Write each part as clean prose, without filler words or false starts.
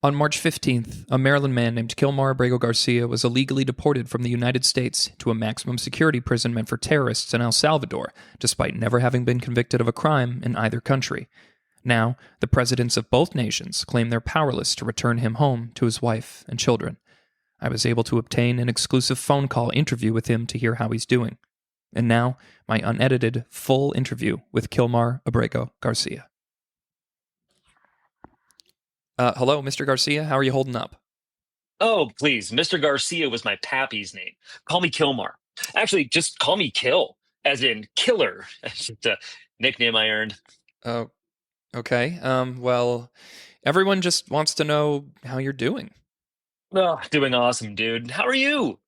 On March 15th, a Maryland man named Kilmar Abrego Garcia was illegally deported from the United States to a maximum security prison meant for terrorists in El Salvador, despite never having been convicted of a crime in either country. Now, the presidents of both nations claim they're powerless to return him home to his wife and children. I was able to obtain an exclusive phone call interview with him to hear how he's doing. And now, my unedited, full interview with Kilmar Abrego Garcia. Hello, Mr. Garcia. How are you holding up? Oh, please. Mr. Garcia was my pappy's name. Call me Kilmar. Actually, just call me Kill, as in killer. That's just a nickname I earned. Oh, okay. Well, everyone just wants to know how you're doing. Oh, doing awesome, dude. How are you?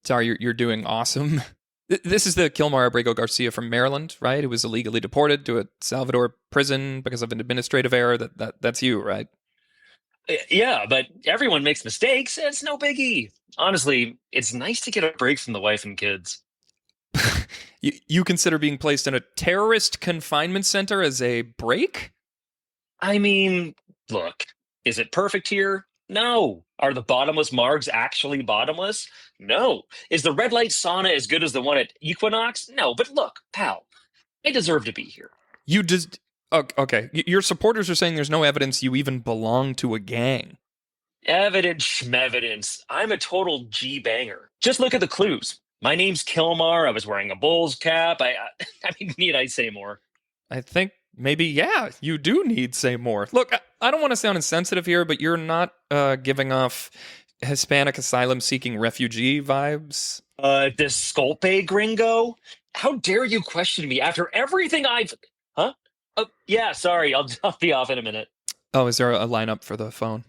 Sorry, you're doing awesome. This is the Kilmar Abrego Garcia from Maryland, right? Who was illegally deported to a Salvador prison because of an administrative error. That's you, right? Yeah, but everyone makes mistakes. It's no biggie. Honestly, it's nice to get a break from the wife and kids. You consider being placed in a terrorist confinement center as a break? I mean, look, is it perfect here? No. Are the bottomless margs actually bottomless? No. Is the red light sauna as good as the one at Equinox? No. But look, pal, I deserve to be here. You just... Okay, your supporters are saying there's no evidence you even belong to a gang. Evidence schmevidence. I'm a total G-banger. Just look at the clues. My name's Kilmar. I was wearing a Bulls cap. I mean, need I say more? I think maybe, yeah, you do need say more. Look, I don't want to sound insensitive here, but you're not giving off Hispanic asylum-seeking refugee vibes. Disculpe, gringo? How dare you question me after everything I've... Huh? Yeah, sorry. I'll be off in a minute. Oh, is there a lineup for the phone?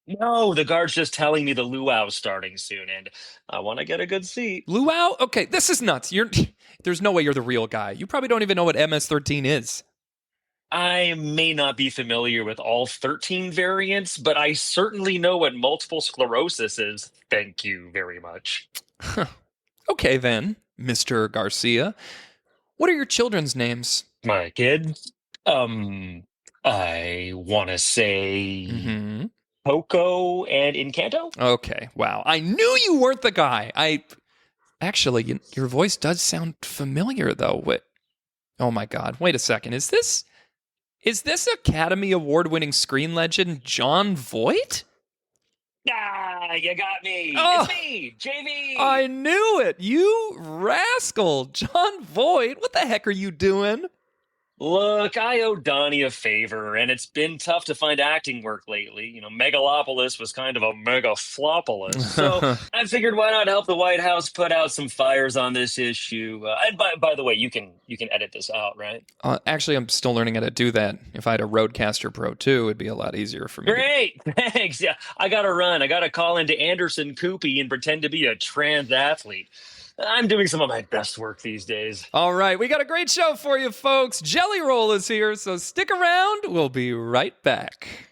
No, the guard's just telling me the luau's starting soon, and I want to get a good seat. Luau? Okay, this is nuts. There's no way you're the real guy. You probably don't even know what MS-13 is. I may not be familiar with all 13 variants, but I certainly know what multiple sclerosis is. Thank you very much. Okay, then, Mr. Garcia. What are your children's names? My kids? I want to say Poco and Encanto? Okay, wow. I knew you weren't the guy. Actually, your voice does sound familiar, though. Oh my God, wait a second. Is this Academy Award-winning screen legend Jon Voight? Ah, you got me. Oh, it's me, JV. I knew it. You rascal. Jon Voight. What the heck are you doing? Look, I owe Donnie a favor, and it's been tough to find acting work lately. You know, Megalopolis was kind of a megaflopolis. So I figured why not help the White House put out some fires on this issue. And by the way, you can edit this out, right? Actually, I'm still learning how to do that. If I had a Rodecaster Pro 2, it'd be a lot easier for me. Great, thanks. Yeah, I got to run. I got to call into Anderson Coopy and pretend to be a trans athlete. I'm doing some of my best work these days. All right, we got a great show for you, folks. Jelly Roll is here, so stick around. We'll be right back.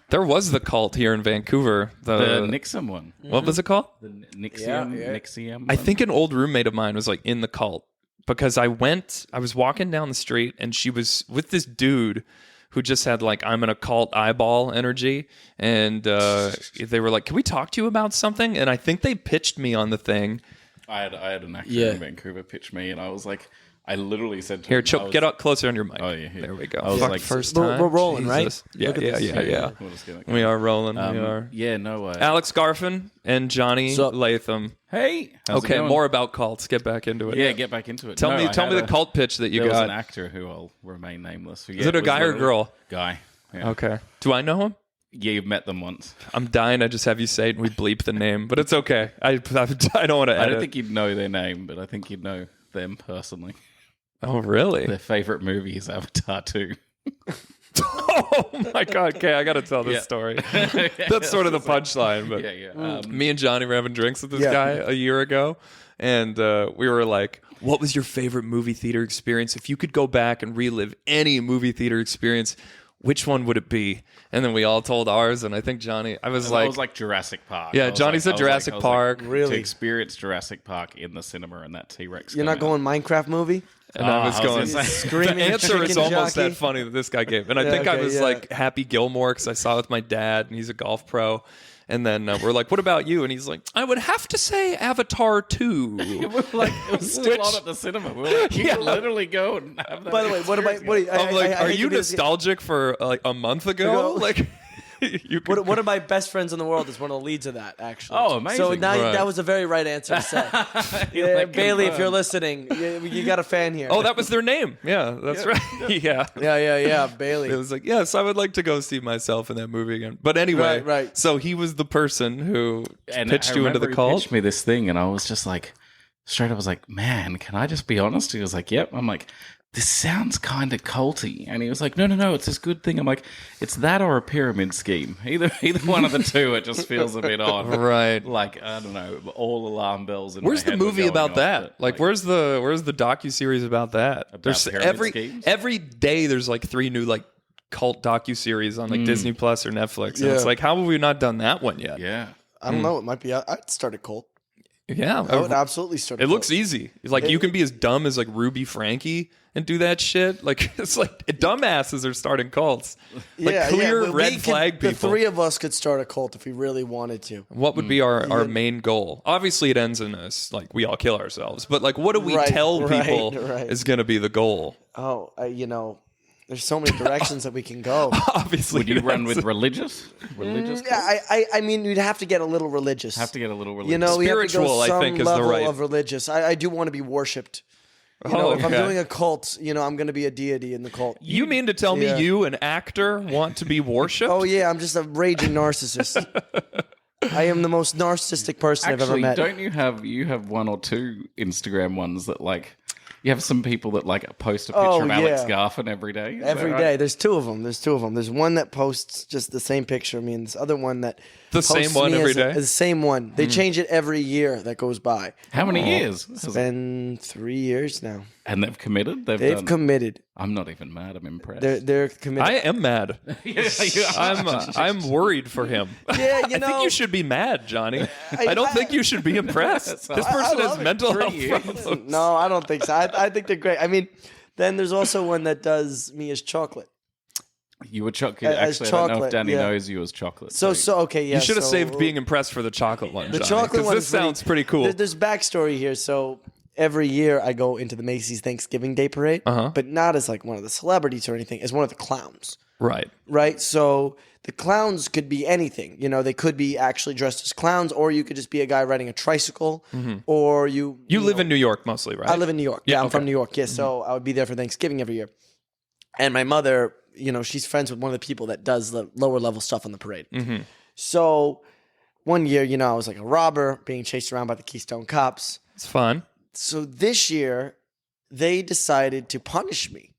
There was the cult here in Vancouver. The Nixon one. What was it called? The Nixium. I think an old roommate of mine was like in the cult because I was walking down the street and she was with this dude who just had like, I'm an occult eyeball energy. And they were like, can we talk to you about something? And I think they pitched me on the thing. I had an actor in Vancouver pitch me, and I was like, I literally said to Here, him, get up closer on your mic. Oh, yeah. There we go. I was like, first time. We're rolling, Jesus. right? Yeah. We are rolling. We are. Yeah, no way. Alex Garfin and Jonny Latham. Hey. Okay, more about cults. Get back into it. Yeah, get back into it. Tell me the cult pitch that you got. There was an actor who I'll remain nameless. Is it a guy or a girl? Guy. Yeah. Okay. Do I know him? Yeah, you've met them once. I'm dying to just have you say it and we bleep the name, but it's okay. I don't want to edit. I don't think you'd know their name, but I think you'd know them personally. Oh, really? Their favorite movie is Avatar 2. Oh my God. Okay, I got to tell this story. That's sort of the punchline. But me and Jonny were having drinks with this guy a year ago, and we were like, what was your favorite movie theater experience? If you could go back and relive any movie theater experience, which one would it be? And then we all told ours, and I think Jonny, I was like Jurassic Park. Yeah, Johnny said Jurassic Park. Really? To experience Jurassic Park in the cinema and that T-Rex. You're not going Minecraft movie? And I was going, screaming. the answer is chicken almost jockey. that funny that this guy gave. And I think I was like Happy Gilmore because I saw it with my dad and he's a golf pro. And then we're like, what about you? And he's like, I would have to say Avatar 2. It was still on at the cinema. We were like, you can literally go and have that. By the way, I'm like, are you nostalgic for like a month ago? Like, one of my best friends in the world is one of the leads of that, actually. Oh, amazing. So now that was a very right answer to say. Bailey, if you're listening, you got a fan here. Oh, that was their name. Yeah, that's right. Yeah. Yeah, Bailey. It was like, yes, I would like to go see myself in that movie again. But anyway, right. So he was the person who And pitched you into the he cult. pitched me this thing, and I was just like, straight up, I was like, man, can I just be honest? He was like, yep. I'm like, this sounds kind of culty. And he was like, no, it's this good thing. I'm like, it's that or a pyramid scheme. Either one of the two, it just feels a bit odd. Right. Like, I don't know, all alarm bells in Where's my the head were movie going about off, that? but, Like, where's the docuseries about that? There's pyramid schemes? every day there's like 3 new like cult docuseries on like Disney Plus or Netflix. And it's like, how have we not done that one yet? Yeah. I don't know. It might be. I'd start a cult. Yeah. I would absolutely start a It cult. looks easy. Like you can be as dumb as like Ruby Frankie and do that shit. Like it's like dumbasses are starting cults. Like clear red flag people. The 3 of us could start a cult if we really wanted to. What would be our main goal? Obviously, it ends in us like we all kill ourselves. But like, what do we tell people is going to be the goal? Oh, there's so many directions that we can go. Obviously, Would you run with religious? Yeah, I mean, you'd have to get a little religious. You know, we have to Spiritual, go some I think, is the level right of religious. I do want to be worshipped. You know, if I'm doing a cult, I'm going to be a deity in the cult. You mean to tell me you, an actor, want to be worshipped? Oh yeah, I'm just a raging narcissist. I am the most narcissistic person I've ever met. Don't you have 1 or 2 Instagram ones that like you have some people that like post a picture of Alex Garfin every day? Every day. There's 2 of them. There's one that posts just the same picture of me, and this other one that the same one every day. The same one. They change it every year that goes by. How many years? It's been 3 years now. And they've committed? They've committed. I'm not even mad. I'm impressed. They're committed. I am mad. I'm worried for him. Yeah, I think you should be mad, Johnny. I don't think you should be impressed. This person has mental health problems. No, I don't think so. I think they're great. I mean, then there's also one that does me as chocolate. You were chocolate. Actually, I don't know if Danny knows you as chocolate. So okay, yeah. You should have saved being impressed for the chocolate one, The Johnny, chocolate one. This sounds pretty cool. There's backstory here. So every year I go into the Macy's Thanksgiving Day Parade, but not as like one of the celebrities or anything, as one of the clowns. Right. So the clowns could be anything. You know, they could be actually dressed as clowns, or you could just be a guy riding a tricycle, or you live in New York mostly, right? I live in New York. Yeah, I'm from New York. Yeah, so I would be there for Thanksgiving every year. And my mother, she's friends with one of the people that does the lower level stuff on the parade. So one year, I was like a robber being chased around by the Keystone Cops. It's fun. So this year, they decided to punish me.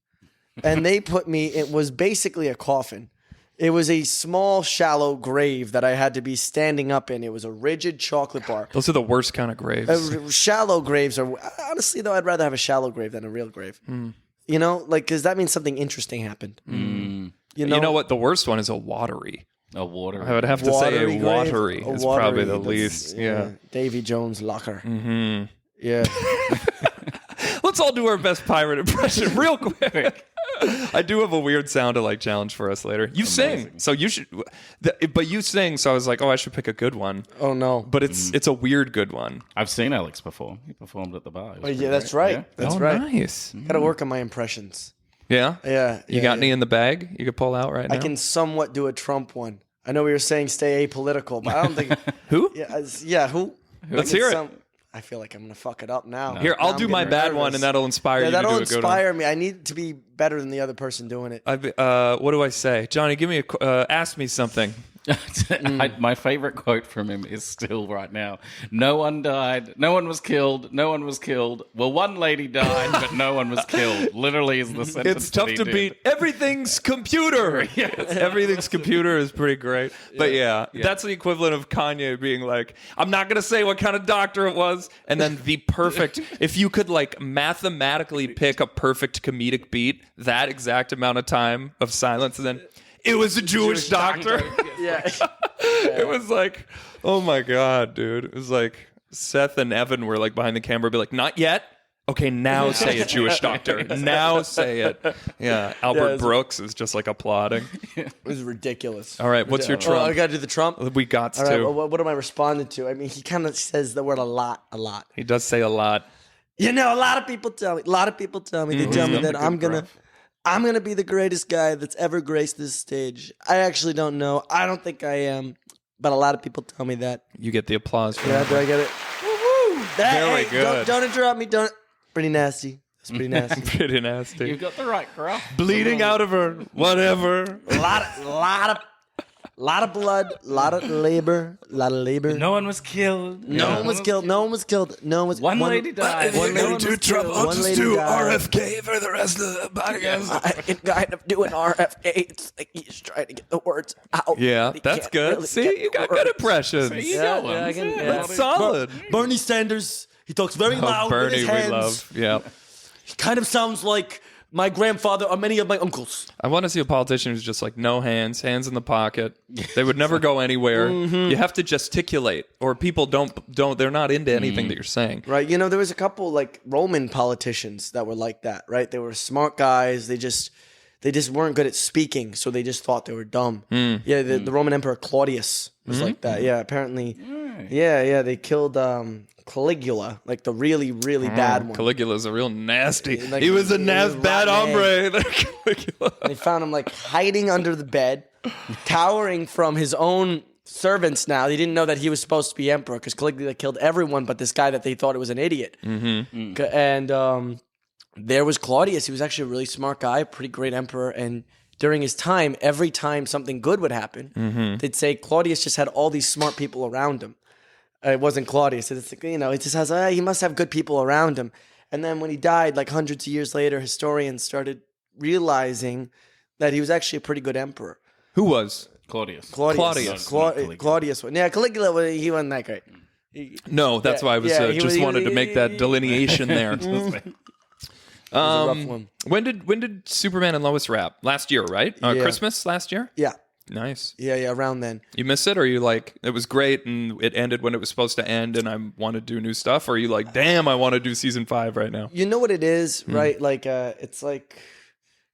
And they put me, it was basically a coffin. It was a small, shallow grave that I had to be standing up in. It was a rigid chocolate bar. Those are the worst kind of graves. Shallow graves are, honestly though, I'd rather have a shallow grave than a real grave. Because that means something interesting happened. You know what? The worst one is a watery. A watery. I would have to say a watery is probably the least. Yeah. Davy Jones' locker. Yeah. Let's all do our best pirate impression real quick. I do have a weird sound to like challenge for us later. You sing, so you should. But you sing, so I was like, oh, I should pick a good one. Oh no! But it's a weird good one. I've seen Alex perform. He performed at the bar. Yeah, that's right. Yeah. That's right. Nice. Got to work on my impressions. Yeah. Yeah. You got any in the bag you could pull out right now? I can somewhat do a Trump one. I know we were saying stay apolitical, but I don't think who. Yeah. Who? Let's hear it. I feel like I'm going to fuck it up now. Here, I'll do my bad one, and that'll inspire you to do a good one. That'll inspire me. I need to be better than the other person doing it. What do I say? Johnny, give me ask me something. My favorite quote from him is still right now. No one died. No one was killed. No one was killed. Well, one lady died, but no one was killed. Literally is the sentence. It's tough to beat. Everything's computer. Everything's computer is pretty great. But yeah, that's the equivalent of Kanye being like, I'm not going to say what kind of doctor it was. And then the perfect, if you could like mathematically pick a perfect comedic beat, that exact amount of time of silence, and then it was a Jewish doctor. Yeah. It was like, oh my God, dude. It was like Seth and Evan were like behind the camera, be like, not yet. Okay, now say it, Jewish doctor. Now say it. Yeah, Albert Brooks is just like applauding. It was ridiculous. All right, what's your Trump? I got to do the Trump? We got to. All right, well, what am I responding to? I mean, he kind of says the word a lot. He does say a lot. You know, a lot of people tell me. They tell me that I'm gonna be the greatest guy that's ever graced this stage. I actually don't know. I don't think I am, but a lot of people tell me that. You get the applause for that. that. Do I get it? Woo-hoo! Very good. Don't interrupt me. Don't. Pretty nasty. That's pretty nasty. Pretty nasty. You got the right girl. Bleeding out of her. Whatever. A lot of blood. A lot of labor. No one was killed. No one was killed. One lady died. One lady do Trump. I'll just do RFK for the rest of the podcast. I can kind of do an RFK. It's like he's trying to get the words out. Yeah, that's good. Really See, you got good impressions. That's solid. Bernie Sanders. He talks very loud with Bernie, his hands. we love. Yeah. He kind of sounds like my grandfather or many of my uncles. I want to see a politician who's just like no hands in the pocket. They would never go anywhere. You have to gesticulate, or people don't. They're not into anything that you're saying. Right. You know, there was a couple like Roman politicians that were like that. Right. They were smart guys. They just weren't good at speaking, so they just thought they were dumb. Yeah. The Roman Emperor Claudius was like that. Yeah. Apparently. Yeah. They killed Caligula, like the really, really bad one. Caligula's a real nasty. Like, he was a bad hombre. Caligula. They found him like hiding under the bed, towering from his own servants. Now they didn't know that he was supposed to be emperor because Caligula killed everyone but this guy that they thought was an idiot. And there was Claudius. He was actually a really smart guy, pretty great emperor. And during his time, every time something good would happen, they'd say Claudius just had all these smart people around him. It wasn't Claudius. It's, you know, it just has, he must have good people around him. And then when he died, like hundreds of years later, historians started realizing that he was actually a pretty good emperor. Who was? Claudius. Claudius. Yeah, Caligula, he wasn't that great. No, that's why I was just wanted to make that delineation there. When did Superman and Lois wrap? Last year, right? Christmas last year? Yeah. Nice. Yeah, around then. You miss it, or you like, it was great and it ended when it was supposed to end and I want to do new stuff? Or are you like, damn, I want to do season 5 right now? You know what it is, right? Like, it's like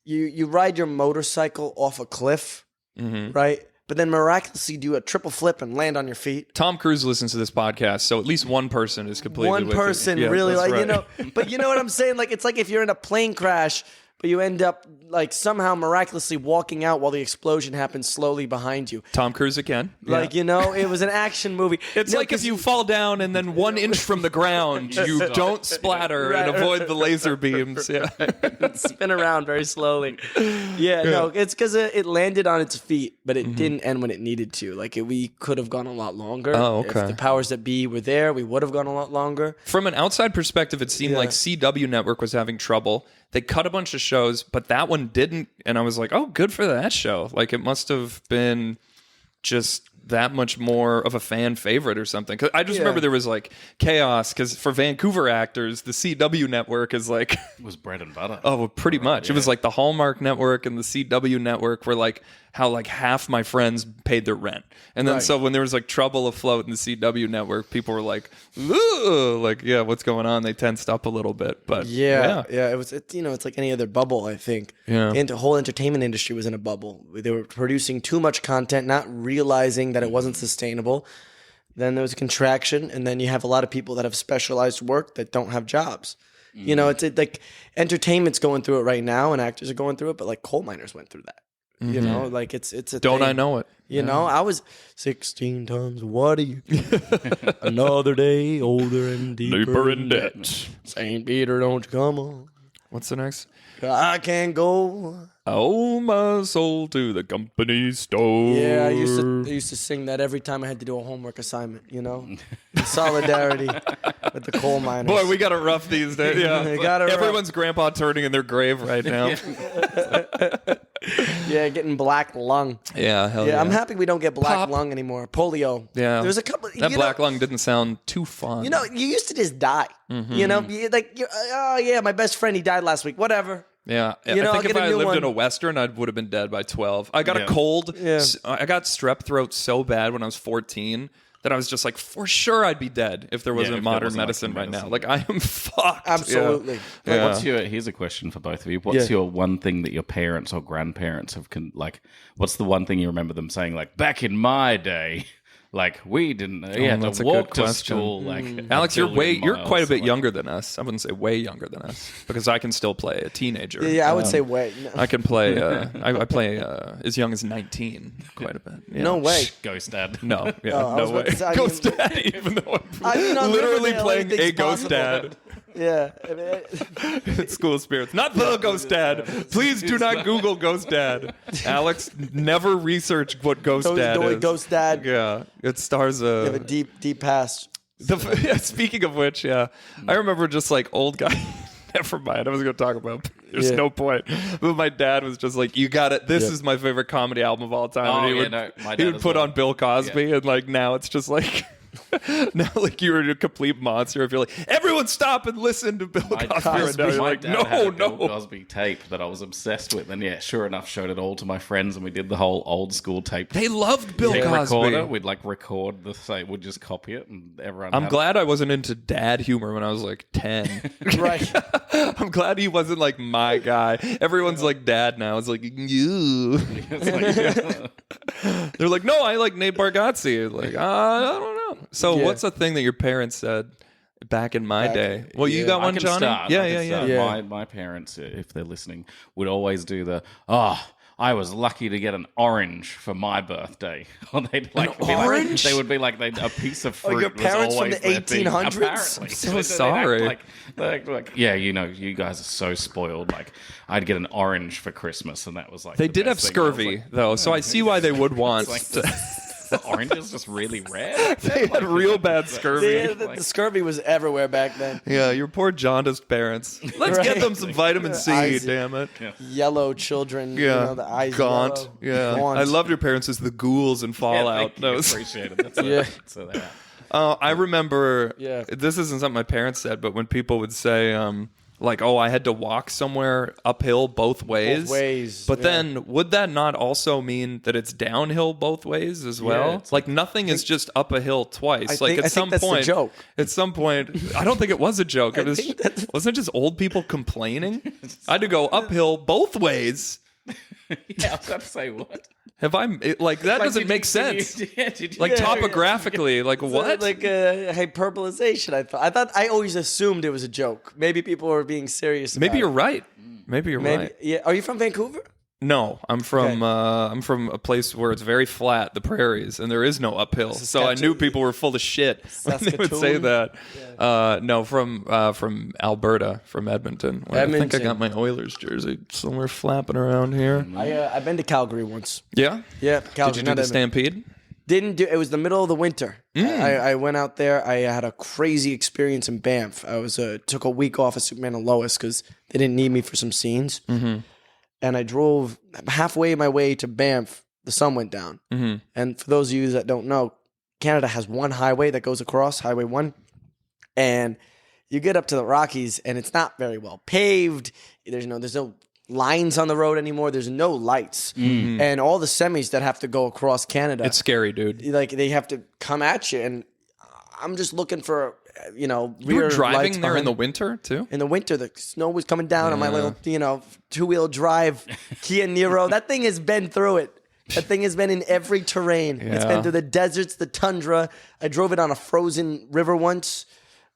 you ride your motorcycle off a cliff, right? But then miraculously do a triple flip and land on your feet. Tom Cruise listens to this podcast, so at least one person is completely One person really, like, right. you know, but you know what I'm saying? Like, it's like if you're in a plane crash, but you end up like somehow miraculously walking out while the explosion happens slowly behind you. Tom Cruise again. Like, you know, it was an action movie. It's like if you fall down and then 1 inch from the ground, you don't splatter and avoid the laser beams. Yeah. Spin around very slowly. Yeah, no, it's because it landed on its feet, but it didn't end when it needed to. Like, we could have gone a lot longer. Oh, okay. If the powers that be were there, we would have gone a lot longer. From an outside perspective, it seemed like CW Network was having trouble. They cut a bunch of shows, but that one didn't. And I was like, oh, good for that show. Like, it must have been just that much more of a fan favorite or something. Because I just remember there was like chaos because for Vancouver actors, the CW network is like... It was bread and butter. Oh, pretty much. Yeah. It was like the Hallmark network and the CW network were like how like half my friends paid their rent. And then so when there was like trouble afloat in the CW network, people were like, ooh, like, yeah, what's going on? They tensed up a little bit. But it was, you know, it's like any other bubble, I think. Yeah. The whole entertainment industry was in a bubble. They were producing too much content, not realizing that it wasn't sustainable. Then there was a contraction, and then you have a lot of people that have specialized work that don't have jobs. You know, it's like entertainment's going through it right now, and actors are going through it, but like coal miners went through that. You know, like it's a Don't thing. I know it? You know, I was 16 times. What are you? Another day, older and deeper in debt. St. Peter, don't you come on. What's the next? I can't go. Oh, my soul to the company store. Yeah, I used to sing that every time I had to do a homework assignment, you know? Solidarity with the coal miners. Boy, we got it rough these days. Yeah. Everyone's grandpa turning in their grave right now. Yeah, getting black lung. Yeah, hell yeah. I'm happy we don't get black lung anymore. Polio. Yeah. There's a couple. That black lung didn't sound too fun. You know, you used to just die. You know, oh yeah, my best friend, he died last week. Whatever. Yeah, you know, I think if I lived in a Western, I would have been dead by 12. I got a cold. Yeah. I got strep throat so bad when I was 14 that I was just like, for sure I'd be dead if there wasn't modern medicine right now. Like, I am fucked. Absolutely. Yeah. Here's a question for both of you. What's your one thing that your parents or grandparents have, what's the one thing you remember them saying, like, back in my day? Like, we didn't had to walk to school. Like, Alex, you're quite a bit younger than us. I wouldn't say way younger than us because I can still play a teenager. Yeah, I would say way. No. I can play. I play as young as 19, quite a bit. Yeah. No way. Ghost Dad. No, no way. Ghost Dad, even though I'm literally playing a Ghost Dad. Yeah. It's school spirits. Not the Ghost Dad. Please do not Google Ghost Dad. Alex, never research what Ghost Dad is. Ghost Dad. Yeah. It stars You have a deep past. Speaking of which, I remember just like old guy. Never mind. I was going to talk about. There's no point. But my dad was just like, "You got it. This is my favorite comedy album of all time." And he would put on Bill Cosby, and like now it's just like. Now, like you're a complete monster. If you're like, everyone stop and listen to Bill Cosby. And now you're like, no. Bill Cosby tape that I was obsessed with, and sure enough, showed it all to my friends, and we did the whole old school tape. They loved Bill Cosby. Recorder, we'd like record the same. We'd just copy it, and everyone. I'm glad I wasn't into dad humor when I was like 10. Right. I'm glad he wasn't like my guy. Everyone's like dad now. It's like you. They're like, no, I like Nate Bargatze. Like, I don't know. So what's a thing that your parents said back in my day? Well, you got one, Jonny? Yeah. My parents, if they're listening, would always do the, I was lucky to get an orange for my birthday. Or they'd like an orange? They would be like a piece of fruit. Your parents was always from the 1800s? Apparently. I'm so sorry. You guys are so spoiled. Like, I'd get an orange for Christmas, and that was like they did have scurvy though, so I see why they would want. The orange is just really rare. They had real bad scurvy. The scurvy was everywhere back then. Yeah, your poor jaundiced parents. Let's get them some vitamin C, eyes, damn it. Yeah. Yellow children, the eyes gaunt. Yellow. Yeah, Gaunt. I loved your parents as the ghouls in Fallout. Yeah, appreciate it. That's I remember, this isn't something my parents said, but when people would say, like, I had to walk somewhere uphill both ways. But then, would that not also mean that it's downhill both ways as well? Yeah, like, nothing is just up a hill twice. I think that's the joke. At some point, I don't think it was a joke. It wasn't it just old people complaining? I had to go uphill both ways. Yeah, I was about to say, what? Have I like that? Doesn't make sense. Topographically, like what? Like a hyperbolization. I always assumed it was a joke. Maybe people were being serious. Maybe you're right. Maybe you're right. Yeah. Are you from Vancouver? No, I'm from a place where it's very flat, the prairies, and there is no uphill. So I knew people were full of shit when they would say that. Yeah. No, from Alberta, from Edmonton. I think I got my Oilers jersey somewhere flapping around here. I've been to Calgary once. Yeah? Yeah, Calgary. Did you do the Stampede? Didn't do. It was the middle of the winter. I went out there. I had a crazy experience in Banff. I took a week off of Superman and Lois because they didn't need me for some scenes. Mm-hmm. And I drove halfway my way to Banff. The sun went down. Mm-hmm. And for those of you that don't know, Canada has one highway that goes across, Highway 1. And you get up to the Rockies, and it's not very well paved. There's no lines on the road anymore. There's no lights. Mm-hmm. And all the semis that have to go across Canada. It's scary, dude. Like, they have to come at you. And I'm just looking for... you were driving there in the winter too? In the winter, the snow was coming down on my little, two-wheel drive Kia Niro. That thing has been through it. That thing has been in every terrain. Yeah. It's been through the deserts, the tundra. I drove it on a frozen river once.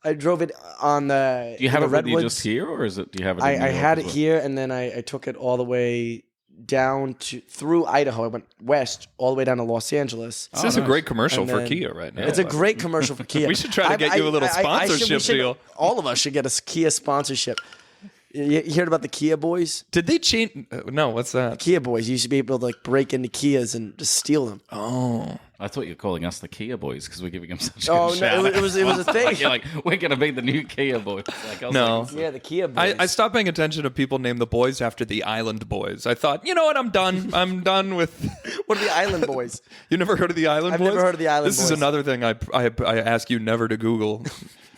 I drove it on the. Do you have it with you just here, or do you have it? I had it here, and then I took it all the way down through Idaho. I went west all the way down to Los Angeles. This is a great commercial for Kia right now. It's a great commercial for Kia. We should try to get you a little sponsorship deal. All of us should get a Kia sponsorship. You heard about the Kia boys? Did they change? No, what's that? Kia boys. You should be able to like break into Kias and just steal them. Oh. I thought you were calling us the Kia boys because we're giving them such a good shout. No, it was a thing. You're like, we're going to be the new Kia boys. No. Yeah, the Kia boys. I stopped paying attention to people name the boys after the Island Boys. I thought, you know what, I'm done. I'm done with... What are the Island Boys? You never heard of the Island Boys? I've never heard of the Island Boys. This is another thing I ask you never to Google.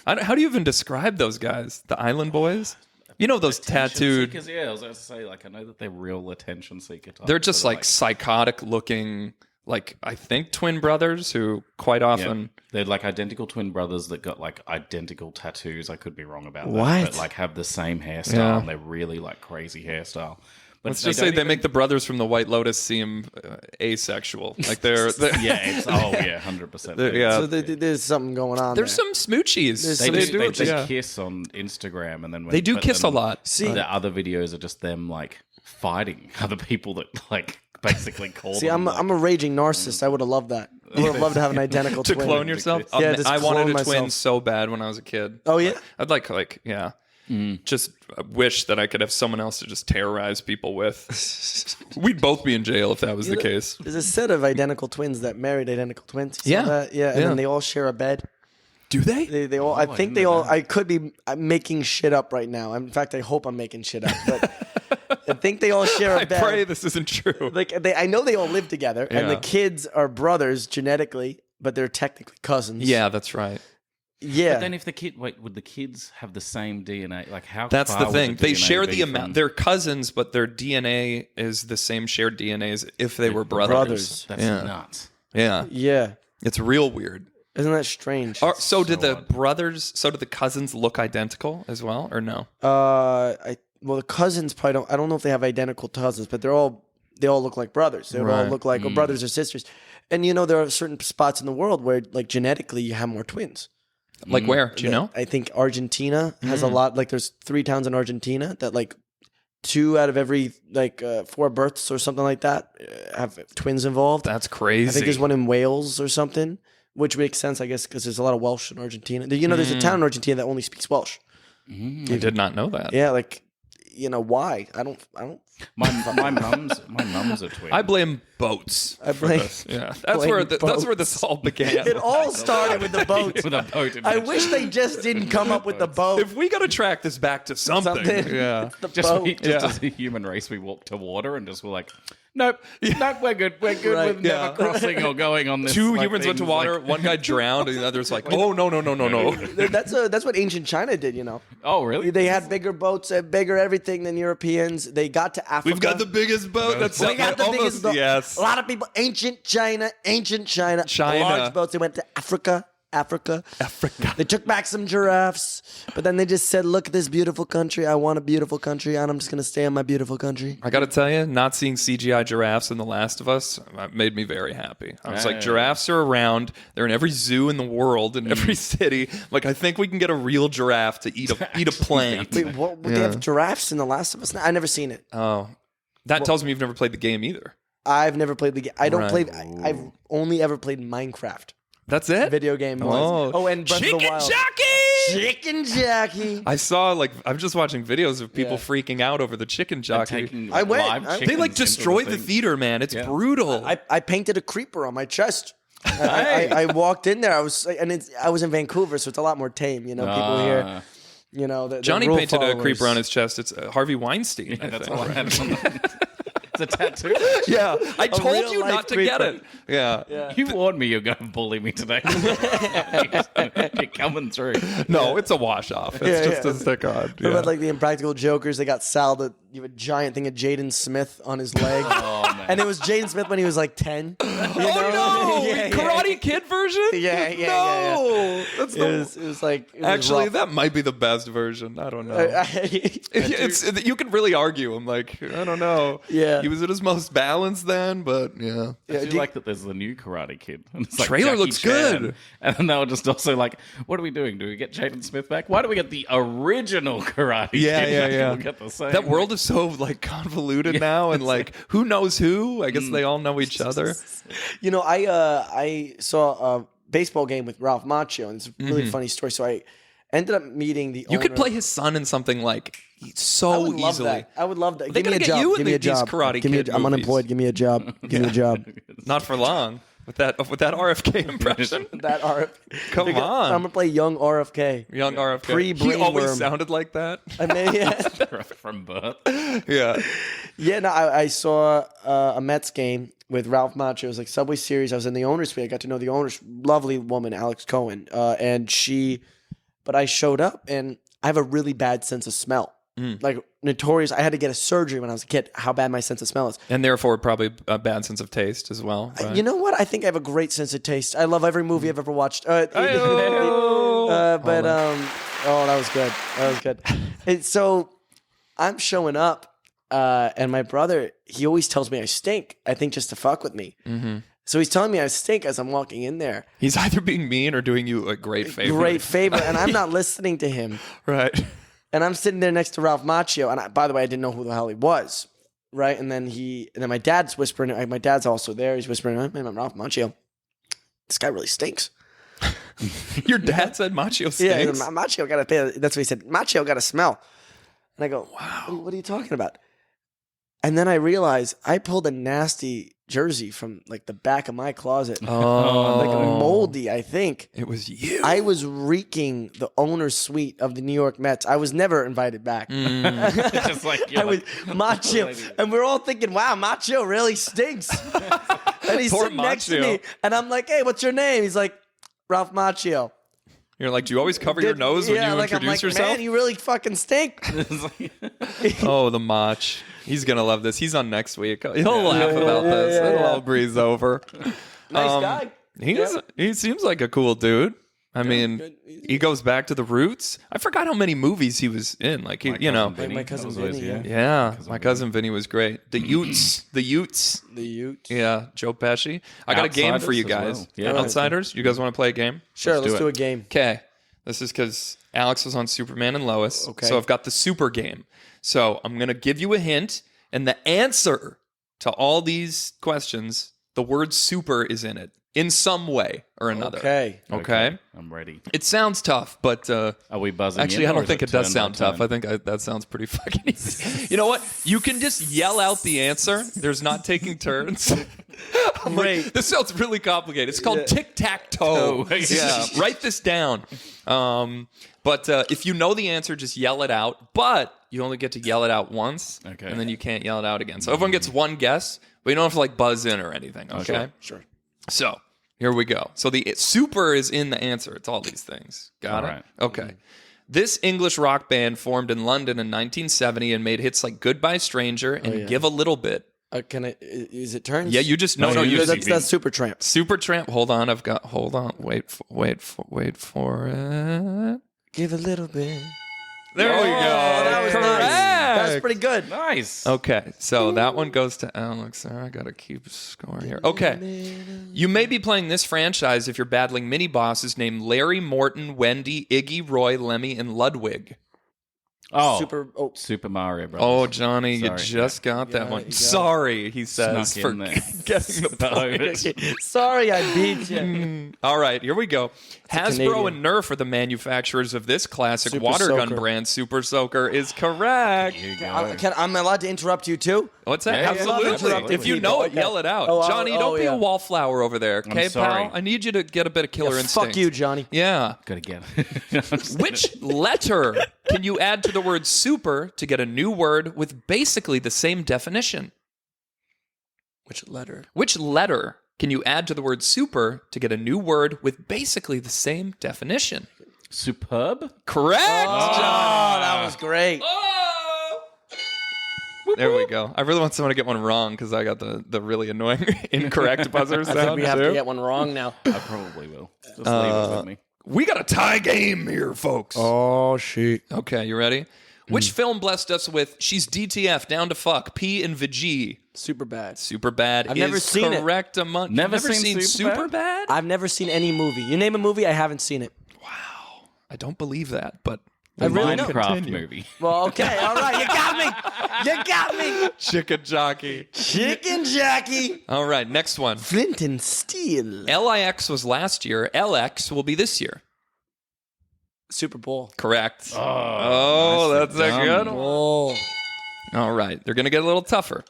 How do you even describe those guys? The Island Boys? You know those tattooed... Seekers, yeah, I was going to say, I know that they're real attention seeker types. They're just psychotic looking... like, I think twin brothers who quite often... They're like identical twin brothers that got like identical tattoos. I could be wrong about that. What? But like have the same hairstyle and they're really like crazy hairstyle. But let's just say they make the brothers from the White Lotus seem asexual. Like they're 100%. Yeah. So there's something going on. There's some smoochies. They kiss on Instagram, and then they do kiss a lot. See, the other videos are just them like fighting other people that like basically call. See, them, I'm a raging narcissist. I would have loved that. I would have loved to have an identical to twin. clone yourself. Yeah, just I wanted clone a twin myself. so bad when I was a kid. Oh yeah, I'd like yeah. Just wish that I could have someone else to just terrorize people with. We'd both be in jail if that was the case. There's a set of identical twins that married identical twins. You saw Yeah. that? Yeah, and then they all share a bed. Do they? They all. I think they all. I could be making shit up right now. In fact, I hope I'm making shit up. But I think they all share a bed. I pray this isn't true. Like I know they all live together, and the kids are brothers genetically, but they're technically cousins. Yeah, that's right. Yeah. But then if would the kids have the same DNA? Like how? That's far the thing. would They DNA share be the amount. from- They're cousins, but their DNA is the same shared DNA as if they were brothers. That's nuts. Yeah. Yeah. It's real weird. Isn't that strange? So did the odd. brothers? So did the cousins look identical as well, or no? Well, the cousins probably don't. I don't know if they have identical cousins, but they all look like brothers. They all look like brothers or sisters. And there are certain spots in the world where, like, genetically, you have more twins. Like where? Do you know? I think Argentina has a lot. Like, there's 3 towns in Argentina that, like, 2 out of every 4 births or something like that have twins involved. That's crazy. I think there's one in Wales or something, which makes sense, I guess, because there's a lot of Welsh in Argentina. There's a town in Argentina that only speaks Welsh. I did not know that. Yeah, like, why? I don't. My mum's a twin. I blame boats. I blame. Yeah, that's where this all began. It all started with the boat. with a boat. I wish they just didn't come up with the boat. If we got to track this back to something. Yeah. The Just boat. as a human race, we walked to water and just were like, nope, we're good. We're good Right. with never crossing or going on this. 2 like, humans went to things, water. like- One guy drowned, and the other's like, "Oh no!" That's what ancient China did. Oh, really? They had bigger boats, bigger everything than Europeans. They got to Africa. We've got the biggest boat. That's We got the biggest boat. Yes. A lot of people, ancient China. China. Large boats. They went to Africa. They took back some giraffes, but then they just said, "Look at this beautiful country. I want a beautiful country, and I'm just going to stay in my beautiful country." I got to tell you, not seeing CGI giraffes in The Last of Us made me very happy. I was like, giraffes are around. They're in every zoo in the world, in every city. Like, I think we can get a real giraffe to eat a plant. Wait, what? They have giraffes in The Last of Us? I've never seen it. Oh, that tells me you've never played the game either. I've never played the game. I don't Right. play. I've only ever played Minecraft. That's it? Video game. And Breath of the Chicken Wild. jockey! Chicken jockey. I saw, I'm just watching videos of people freaking out over the chicken jockey. Taking, I went. live I- They, chickens destroy into the thing. theater, man. It's brutal. I painted a creeper on my chest. I walked in there. I was in Vancouver, so it's a lot more tame. People here. The Johnny rule painted a followers. creeper on his chest. It's Harvey Weinstein. I That's think. all I had on that. It's a tattoo. Yeah, I told real you life not to get creeper. it. Yeah. You warned me you're going to bully me today. You're coming through. No, it's a wash off. It's just a stick on. What about the Impractical Jokers? They got Sal to you have a giant thing of Jaden Smith on his leg. Oh, man. And it was Jaden Smith when he was like 10. Oh no! Yeah, Karate Kid version? Yeah. No, that's It was like it was actually rough. that might be the best version. I don't know. You can really argue. I'm like, I don't know. Yeah. He was at his most balanced then, but yeah. I do like that there's the new Karate Kid. And it's like Trailer Jackie looks Chan. good. And then they were just also like, what are we doing? Do we get Jaden Smith back? Why do we get the original Karate Kid? Yeah. We'll get the same. That world is so convoluted now, and who knows who? I guess they all know each other. I saw a baseball game with Ralph Macchio, and it's a really funny story. So I ended up meeting the You owner. could play his son in something I so would love easily. that. I would love that. They Give me a gotta get job. you in Give me a these job. Karate Give me a- Kid I'm movies. unemployed. Give me a job. Give me a job. Not for long with that RFK impression. That RF. Come on. I'm gonna play young RFK. Young RFK. He Pre-brain always worm. sounded like that. I mean, yeah. from birth. Yeah. Yeah, no, I saw a Mets game with Ralph Macchio. It was like Subway Series. I was in the owner's suite. I got to know the owner's lovely woman, Alex Cohen. But I showed up and I have a really bad sense of smell. Like notorious. I had to get a surgery when I was a kid. How bad my sense of smell is, and therefore probably a bad sense of taste as well. Right? You know what? I think I have a great sense of taste. I love every movie I've ever watched. That was good. That was good. And so I'm showing up, and my brother, he always tells me I stink. I think just to fuck with me. Mm-hmm. So he's telling me I stink as I'm walking in there. He's either being mean or doing you a great favor. And I'm not listening to him. Right. And I'm sitting there next to Ralph Macchio, and by the way, I didn't know who the hell he was, right? And then my dad's whispering. My dad's also there. He's whispering, "Man, Ralph Macchio, this guy really stinks." Your dad said Macchio stinks. Yeah, Macchio got to. That's what he said. Macchio got to smell. And I go, "Wow, what are you talking about?" And then I realize I pulled a nasty jersey from like the back of my closet. Oh. Like a moldy, I think. It was you. I was reeking the owner's suite of the New York Mets. I was never invited back. Just like, I was Macchio. And we're all thinking, wow, Macchio really stinks. And he's sitting next to me. And I'm like, hey, what's your name? He's like, Ralph Macchio. You're like, do you always cover your nose when you introduce yourself? Man, you really fucking stink. Oh, the Mach. He's going to love this. He's on next week. He'll laugh about this. It'll all breeze over. Nice guy. He seems like a cool dude. I mean, he goes back to the roots. I forgot how many movies he was in. Like, my cousin Vinny. Yeah, my cousin Vinny was great. The Utes. The Utes. Yeah, Joe Pesci. I got a game for you guys. Well. Yeah. Outsiders, you guys want to play a game? Sure, let's do a game. Okay. This is because Alex was on Superman and Lois. Okay. So I've got the super game. So I'm going to give you a hint, and the answer to all these questions, the word super is in it in some way or another. Okay. I'm ready. It sounds tough, but are we buzzing? Actually, I don't think it does sound tough. I think that sounds pretty fucking easy. You know what? You can just yell out the answer. There's not taking turns. Like, this sounds really complicated. It's called tic-tac-toe. Yeah, write this down. But if you know the answer, just yell it out. But you only get to yell it out once, and then you can't yell it out again. So everyone gets one guess, but you don't have to buzz in or anything. Okay? Sure. So here we go. So the super is in the answer. It's all these things. Got it? Right. Okay. This English rock band formed in London in 1970 and made hits like Goodbye Stranger and Give a Little Bit. Is it turns? Yeah, you just that's Supertramp. Supertramp. Hold on. Wait for it. Give a little bit. There we go. That was correct. nice. That was pretty good. Nice. Okay, so that one goes to Alex. I gotta keep score here. Okay, you may be playing this franchise if you're battling mini bosses named Larry, Morton, Wendy, Iggy, Roy, Lemmy, and Ludwig. Super Mario Brothers. Oh, Johnny, you just got that one. Sorry, he says, for getting the point. Sorry, I beat you. All right, here we go. Hasbro and Nerf are the manufacturers of this classic water gun brand. Super Soaker is correct. I'm allowed to interrupt you too? What's that? Yeah, absolutely. If you know it, yell it out. Johnny, don't be a wallflower over there. Okay, pal? I need you to get a bit of killer instinct. Fuck you, Johnny. Yeah. Good again. Which letter can you add to the word super to get a new word with basically the same definition? Which letter? Which letter can you add to the word super to get a new word with basically the same definition? Superb? Correct, John. That was great. There we go. I really want someone to get one wrong because I got the really annoying incorrect buzzer sound. I think we have to get one wrong now. I probably will. Just leave it with me. We got a tie game here, folks. Oh, shit. Okay, you ready? Which film blessed us with "She's DTF, down to fuck, P and Vg"? Superbad. I've never seen correct it. Never seen Superbad? I've never seen any movie. You name a movie, I haven't seen it. Wow. I don't believe that, but I really Minecraft movie. Well, okay, all right. You got me. Chicken Jockey. All right, next one. Flint and Steel. LIX was last year. LX will be this year. Super Bowl. Correct. Oh, that's a good one. All right, they're going to get a little tougher.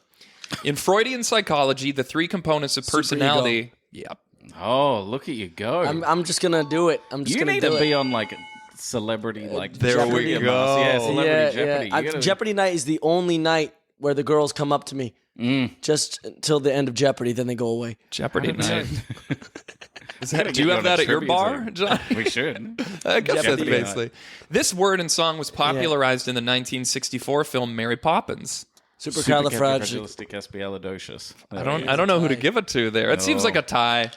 In Freudian psychology, the three components of personality. Yep. Oh, look at you go. I'm just going to do it. You need to be on like celebrity there Jeopardy. We go. Yeah, celebrity Jeopardy. Yeah. Jeopardy night is the only night where the girls come up to me. Just until the end of Jeopardy, then they go away. Jeopardy night. Do you have that at your bar, John? We should. I guess that's Definitely basically. This word and song was popularized in the 1964 film Mary Poppins. Supercalifragilisticexpialidocious. I don't know who to give it to there. It seems like a tie.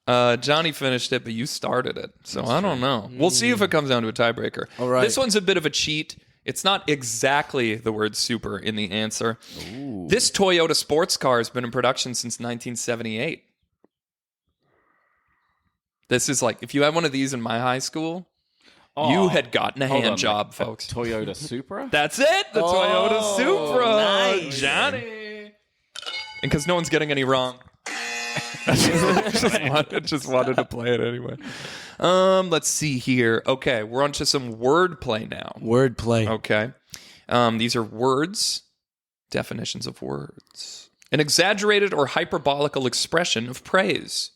Johnny finished it, but you started it. So I don't know. We'll see if it comes down to a tiebreaker. All right. This one's a bit of a cheat. It's not exactly the word super in the answer. Ooh. This Toyota sports car has been in production since 1978. This is like, if you had one of these in my high school, you had gotten a hand job, folks. Toyota Supra? That's it! The Toyota Supra! Nice. Johnny! And because no one's getting any wrong. just wanted to play it anyway. Let's see here. Okay, we're on to some wordplay now. Wordplay. Okay. These are words, definitions of words. An exaggerated or hyperbolical expression of praise.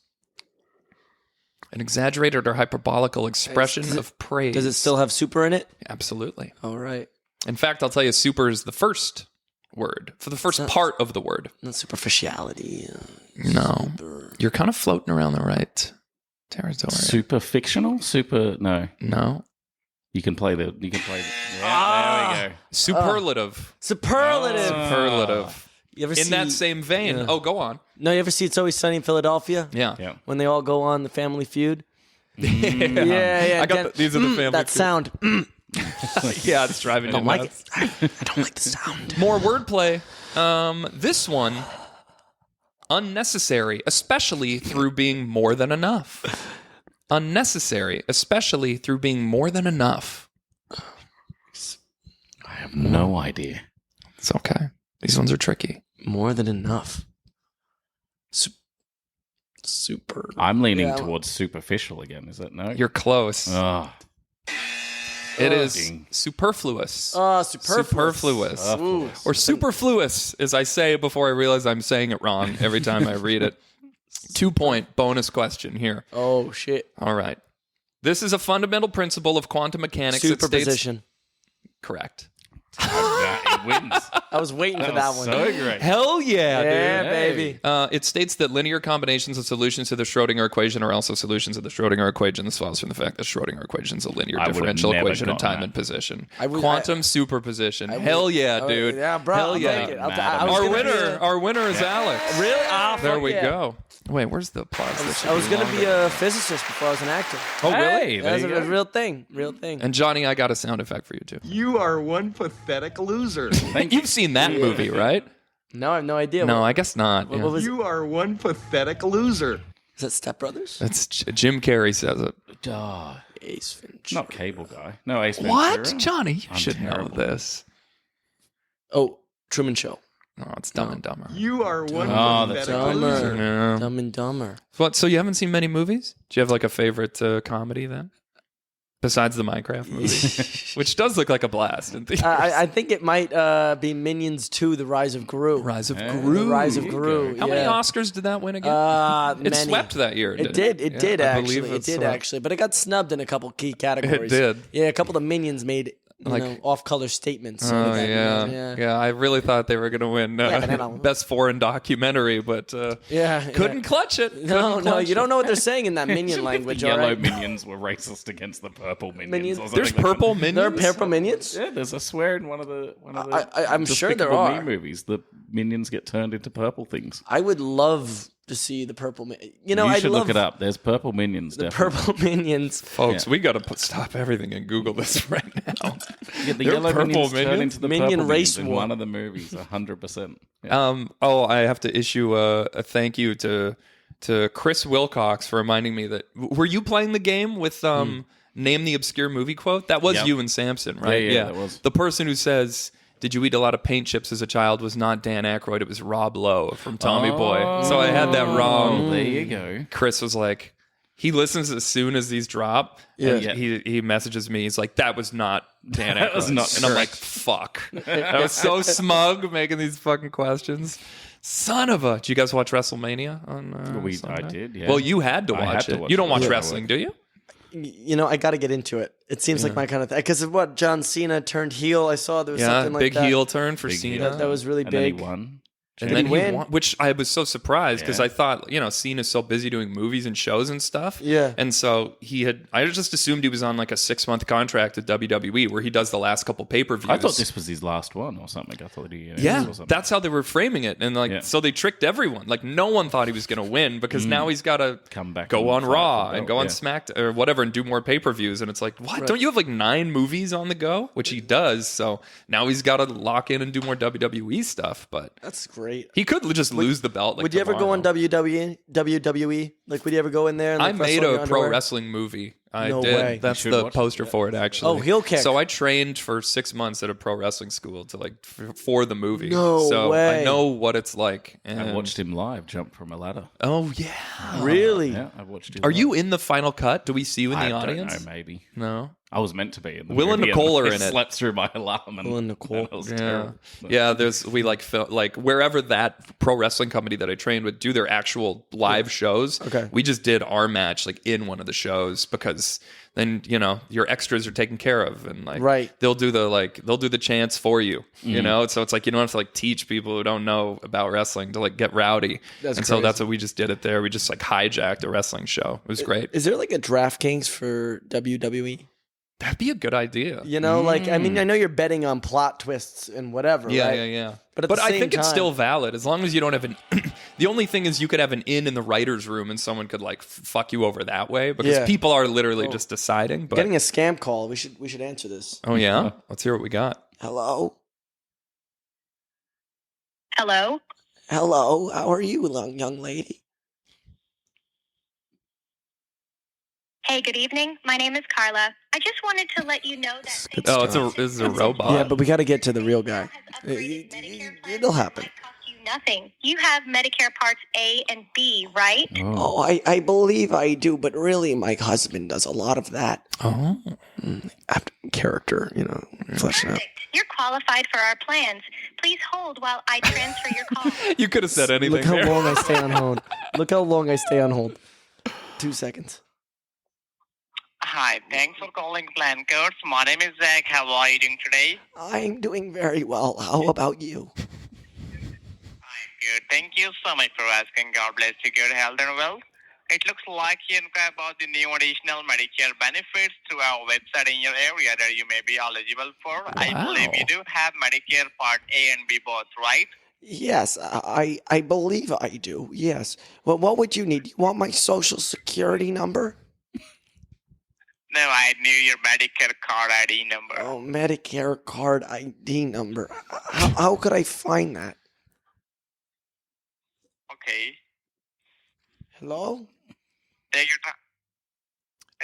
An exaggerated or hyperbolical expression of praise. Does it still have super in it? Absolutely. All right. In fact, I'll tell you, super is the first word, for the first part of the word. Not superficiality. No. You're kind of floating around the right territory. Super fictional? No. You can play the. Yeah, there we go. Superlative. Superlative. You ever in that same vein. Yeah. Oh, go on. No, you ever see It's Always Sunny in Philadelphia? Yeah. When they all go on the Family Feud? Yeah. These are the Family that Feud. Sound. Yeah, it's driving I you don't nuts. like it. I don't like the sound. More wordplay. This one, unnecessary, especially through being more than enough. Unnecessary, especially through being more than enough. I have no idea. It's okay. These ones are tricky. More than enough. Super. I'm leaning towards superficial again. Is that no? You're close. Oh. It is superfluous. Superfluous. Or superfluous, as I say before I realize I'm saying it wrong every time I read it. 2-point bonus question here. Oh, shit. All right. This is a fundamental principle of quantum mechanics. Superposition. Correct. It wins. I was waiting for that one. So great. Hell yeah, dude. Yeah, baby. It states that linear combinations of solutions to the Schrodinger equation are also solutions of the Schrodinger equation. This follows from the fact that Schrodinger equation is a linear differential equation of time and position. Quantum superposition. Hell yeah, dude. Yeah, bro. Hell I'll yeah. take it. Our winner is Alex. Really? There we go. Wait, where's the applause? I was going to be a physicist before I was an actor. Oh, really? That's a real thing. And Johnny, I got a sound effect for you, too. You are one pathetic loser. You've seen that movie, right? No, I have no idea. No, I guess not. What was You are one pathetic loser. Is that Step Brothers? That's Jim Carrey says it. Ace Ventura. Not Cable Guy. No, Ace Ventura. What? Johnny, you should terrible. know this. Oh, Truman Show. No, it's Dumb and Dumber. You are one that's pathetic loser. Yeah. Dumb and Dumber. What? So you haven't seen many movies? Do you have like a favorite comedy then? Besides the Minecraft movie, which does look like a blast in theaters. I think it might be Minions 2: The Rise of Gru. Rise of Gru. The Rise of Gru. How many Oscars did that win again? It swept that year. It did. It did actually. It did swept. actually. But it got snubbed in a couple key categories. It did. Yeah, a couple of the Minions made off-color statements. So Oh yeah. I really thought they were going to win best foreign documentary, but couldn't clutch it. No, you don't know what they're saying in that Minion language. The all yellow right? Minions were racist against the purple Minions. or There's something purple like Minions. There are purple Minions. Yeah, there's a swear in one of the. I'm sure there Despicable are Me movies. The Minions get turned into purple things. I would love to see the purple. You should look it up. There's purple Minions. The definitely. purple Minions, Folks, we got to stop everything and Google this right now. Yeah, the They're yellow purple Minions turn Minions? into the Minion purple race Minions in war. one of the movies. 100%. Yeah. I have to issue a thank you to Chris Wilcox for reminding me that. Were you playing the game with Name the Obscure Movie Quote? That was you and Samson, right? Yeah, that was. The person who says, "Did you eat a lot of paint chips as a child?" was not Dan Aykroyd. It was Rob Lowe from Tommy Boy. So I had that wrong. There you go. Chris was like, he listens as soon as these drop. And he messages me. He's like, that was not Dan Aykroyd. That was not and I'm like, fuck. I was so smug making these fucking questions. Son of a... Did you guys watch WrestleMania on Sunday? I did, yeah. Well, you had to I watch had to it. watch You don't it. watch Yeah, wrestling, do you? I got to get into it. It seems like my kind of thing. Because of what John Cena turned heel, I saw there was something like big that. heel turn for Big Cena. heel. That was really And big. then he won. And then he won, which I was so surprised because I thought, Cena's so busy doing movies and shows and stuff. Yeah. And so I just assumed he was on like a 6-month contract at WWE where he does the last couple pay-per-views. I thought this was his last one or something. I thought he that's how they were framing it. And so they tricked everyone. Like no one thought he was going to win because now he's got to come back, go on Raw and go on SmackDown or whatever and do more pay-per-views. And it's like, what? Right. Don't you have like 9 movies on the go? Which he does. So now he's got to lock in and do more WWE stuff. But that's great. He could just lose the belt. Like would you ever go on WWE? Like, would you ever go in there? And, like, I made a pro wrestling movie. I no did. Way. That's the poster for it, actually. Oh, heel kick. So I trained for 6 months at a pro wrestling school for the movie. No way. I know what it's like. And I watched him live jump from a ladder. Oh, yeah. Really? Yeah, I watched him. Are you in the final cut? Do we see you in the audience? I don't know, maybe. No. I was meant to be. In the Will and movie Nicole are in it. Slept through my alarm. Will and Nicole. That was terrible. Yeah, we wherever that pro wrestling company that I trained would do their actual live shows. Okay. We just did our match like in one of the shows because then your extras are taken care of and they'll do the chants for you. So it's like you don't have to like teach people who don't know about wrestling to like get rowdy. So that's what we just did it there. We just like hijacked a wrestling show. It was great. Is there like a DraftKings for WWE? That'd be a good idea. I know you're betting on plot twists and whatever. Yeah, right? yeah. But I think it's still valid as long as you don't have an. The only thing is you could have an in the writer's room and someone could like fuck you over that way because people are literally just deciding. But getting a scam call, we should answer this. Oh yeah, let's hear what we got. Hello. Hello. Hello. How are you, young lady? Hey, good evening. My name is Carla. I just wanted to let you know that... This is a robot. Yeah, but we got to get to the real guy. It'll happen. Nothing. You have Medicare Parts A and B, right? Oh, I believe I do, but really my husband does a lot of that. Oh. Character, fleshing out. You're qualified for our plans. Please hold while I transfer your call. You could have said anything. Look how long I stay on hold. Look how long I stay on hold. 2 seconds. Hi, thanks for calling Plan Codes. My name is Zach. How are you doing today? I'm doing very well. How about you? I'm good. Thank you so much for asking. God bless you. Good health and wealth. It looks like you inquire about the new additional Medicare benefits through our website in your area that you may be eligible for. Wow. I believe you do have Medicare Part A and B both, right? Yes, I believe I do. Yes. Well, what would you need? You want my social security number? No, I knew your Medicare card ID number. Oh, Medicare card ID number. How could I find that? Okay. Hello? Take your time.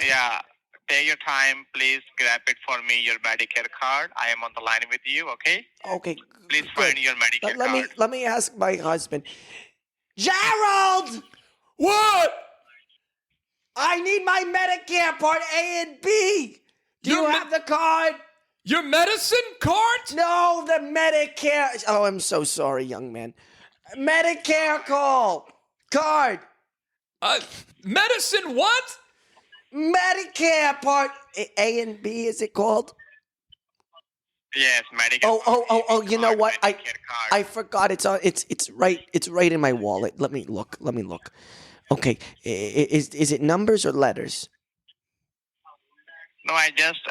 Yeah, take your time. Please grab it for me, your Medicare card. I am on the line with you, okay? Okay. Please find your Medicare card. Let me ask my husband. Gerald! What? I need my Medicare Part A and B. Do you have the card? Your medicine card? No, the Medicare. Oh, I'm so sorry, young man. Medicare card. Medicine what? Medicare Part A and B, is it called? Yes, Medicare. Oh! You know what? I forgot. It's right in my wallet. Let me look. Okay, is it numbers or letters? No, I just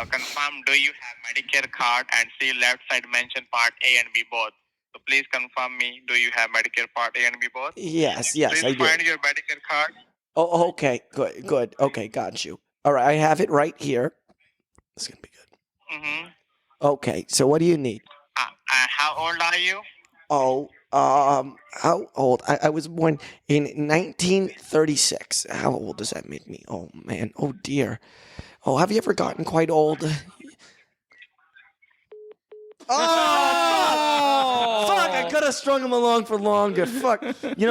confirm. Do you have Medicare card and see left side mention Part A and B both? So please confirm me. Do you have Medicare Part A and B both? Yes, please I do. Find your Medicare card. Oh, okay, good. Okay, got you. All right, I have it right here. It's gonna be good. Mm-hmm. Okay, so what do you need? How old are you? Oh, how old? I was born in 1936. How old does that make me? Oh, man. Oh, dear. Oh, have you ever gotten quite old? Oh, fuck. I could have strung him along for longer. Fuck.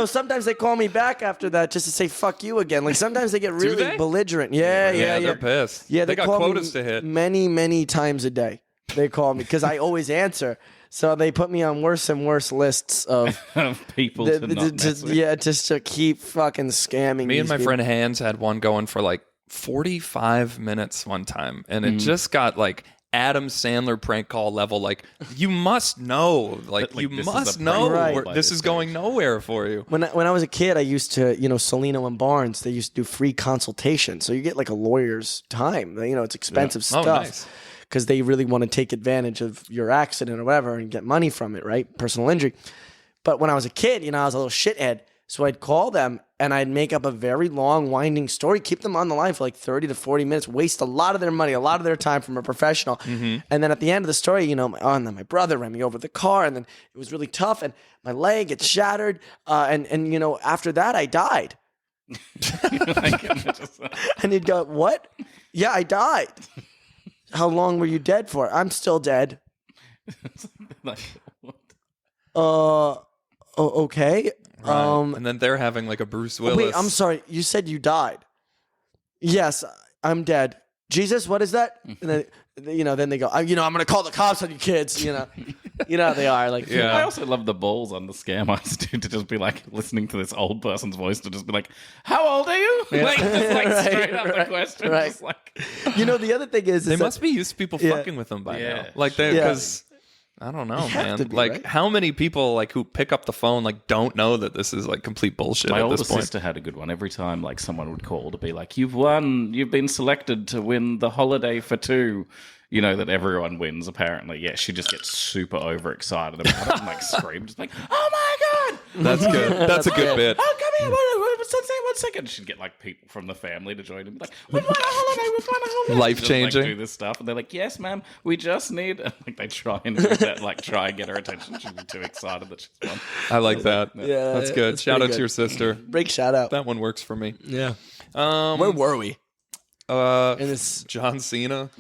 Sometimes they call me back after that just to say fuck you again. Like, sometimes they get really belligerent. Yeah. They're pissed. Yeah, they got quotas to hit. Many, many times a day. They call me because I always answer. So they put me on worse and worse lists of people to not mess with. Yeah, just to keep fucking scamming. Me and my friend Hans had one going for like 45 minutes one time, and it just got like Adam Sandler prank call level. Like, you must know. Like, you must know this is going nowhere for you. When I was a kid, I used to, Solino and Barnes, they used to do free consultation. So you get like a lawyer's time. It's expensive stuff. Oh, nice. Because they really want to take advantage of your accident or whatever and get money from it, right? Personal injury. But when I was a kid, I was a little shithead. So I'd call them and I'd make up a very long, winding story, keep them on the line for like 30 to 40 minutes, waste a lot of their money, a lot of their time from a professional. Mm-hmm. And then at the end of the story, and then my brother ran me over the car and then it was really tough and my leg, it shattered. And after that, I died. And he'd go, what? Yeah, I died. How long were you dead for? I'm still dead. Okay. Right. And then they're having like a Bruce Willis. Wait, I'm sorry. You said you died. Yes, I'm dead. Jesus, what is that? And then, then they go, I'm going to call the cops on you kids. They are like. Yeah. I also love the balls on the scam artist to just be like listening to this old person's voice to just be like, how old are you? Yeah. Straight up the question. Right. Just like. The other thing is they must be used to people fucking with them by now. Like because. I don't know, man. Like, how many people like who pick up the phone like don't know that this is like complete bullshit My at older this point? sister had a good one. Every time like someone would call to be like, "You've won. You've been selected to win the holiday for two." That everyone wins. Apparently, yeah. She just gets super overexcited about it and like scream, just like, "Oh my god!" That's good. That's a good bit. Oh, come here! One second. She'd get like people from the family to join and be like, "We've won a holiday. Life changing." Like, do this stuff, and they're like, "Yes, ma'am. We just need." And like they try and do that, like try and get her attention. She'd be too excited that she's won. I like that. Yeah, that's good. Shout out to your sister. Big shout out. That one works for me. Yeah. Where were we? In this John Cena.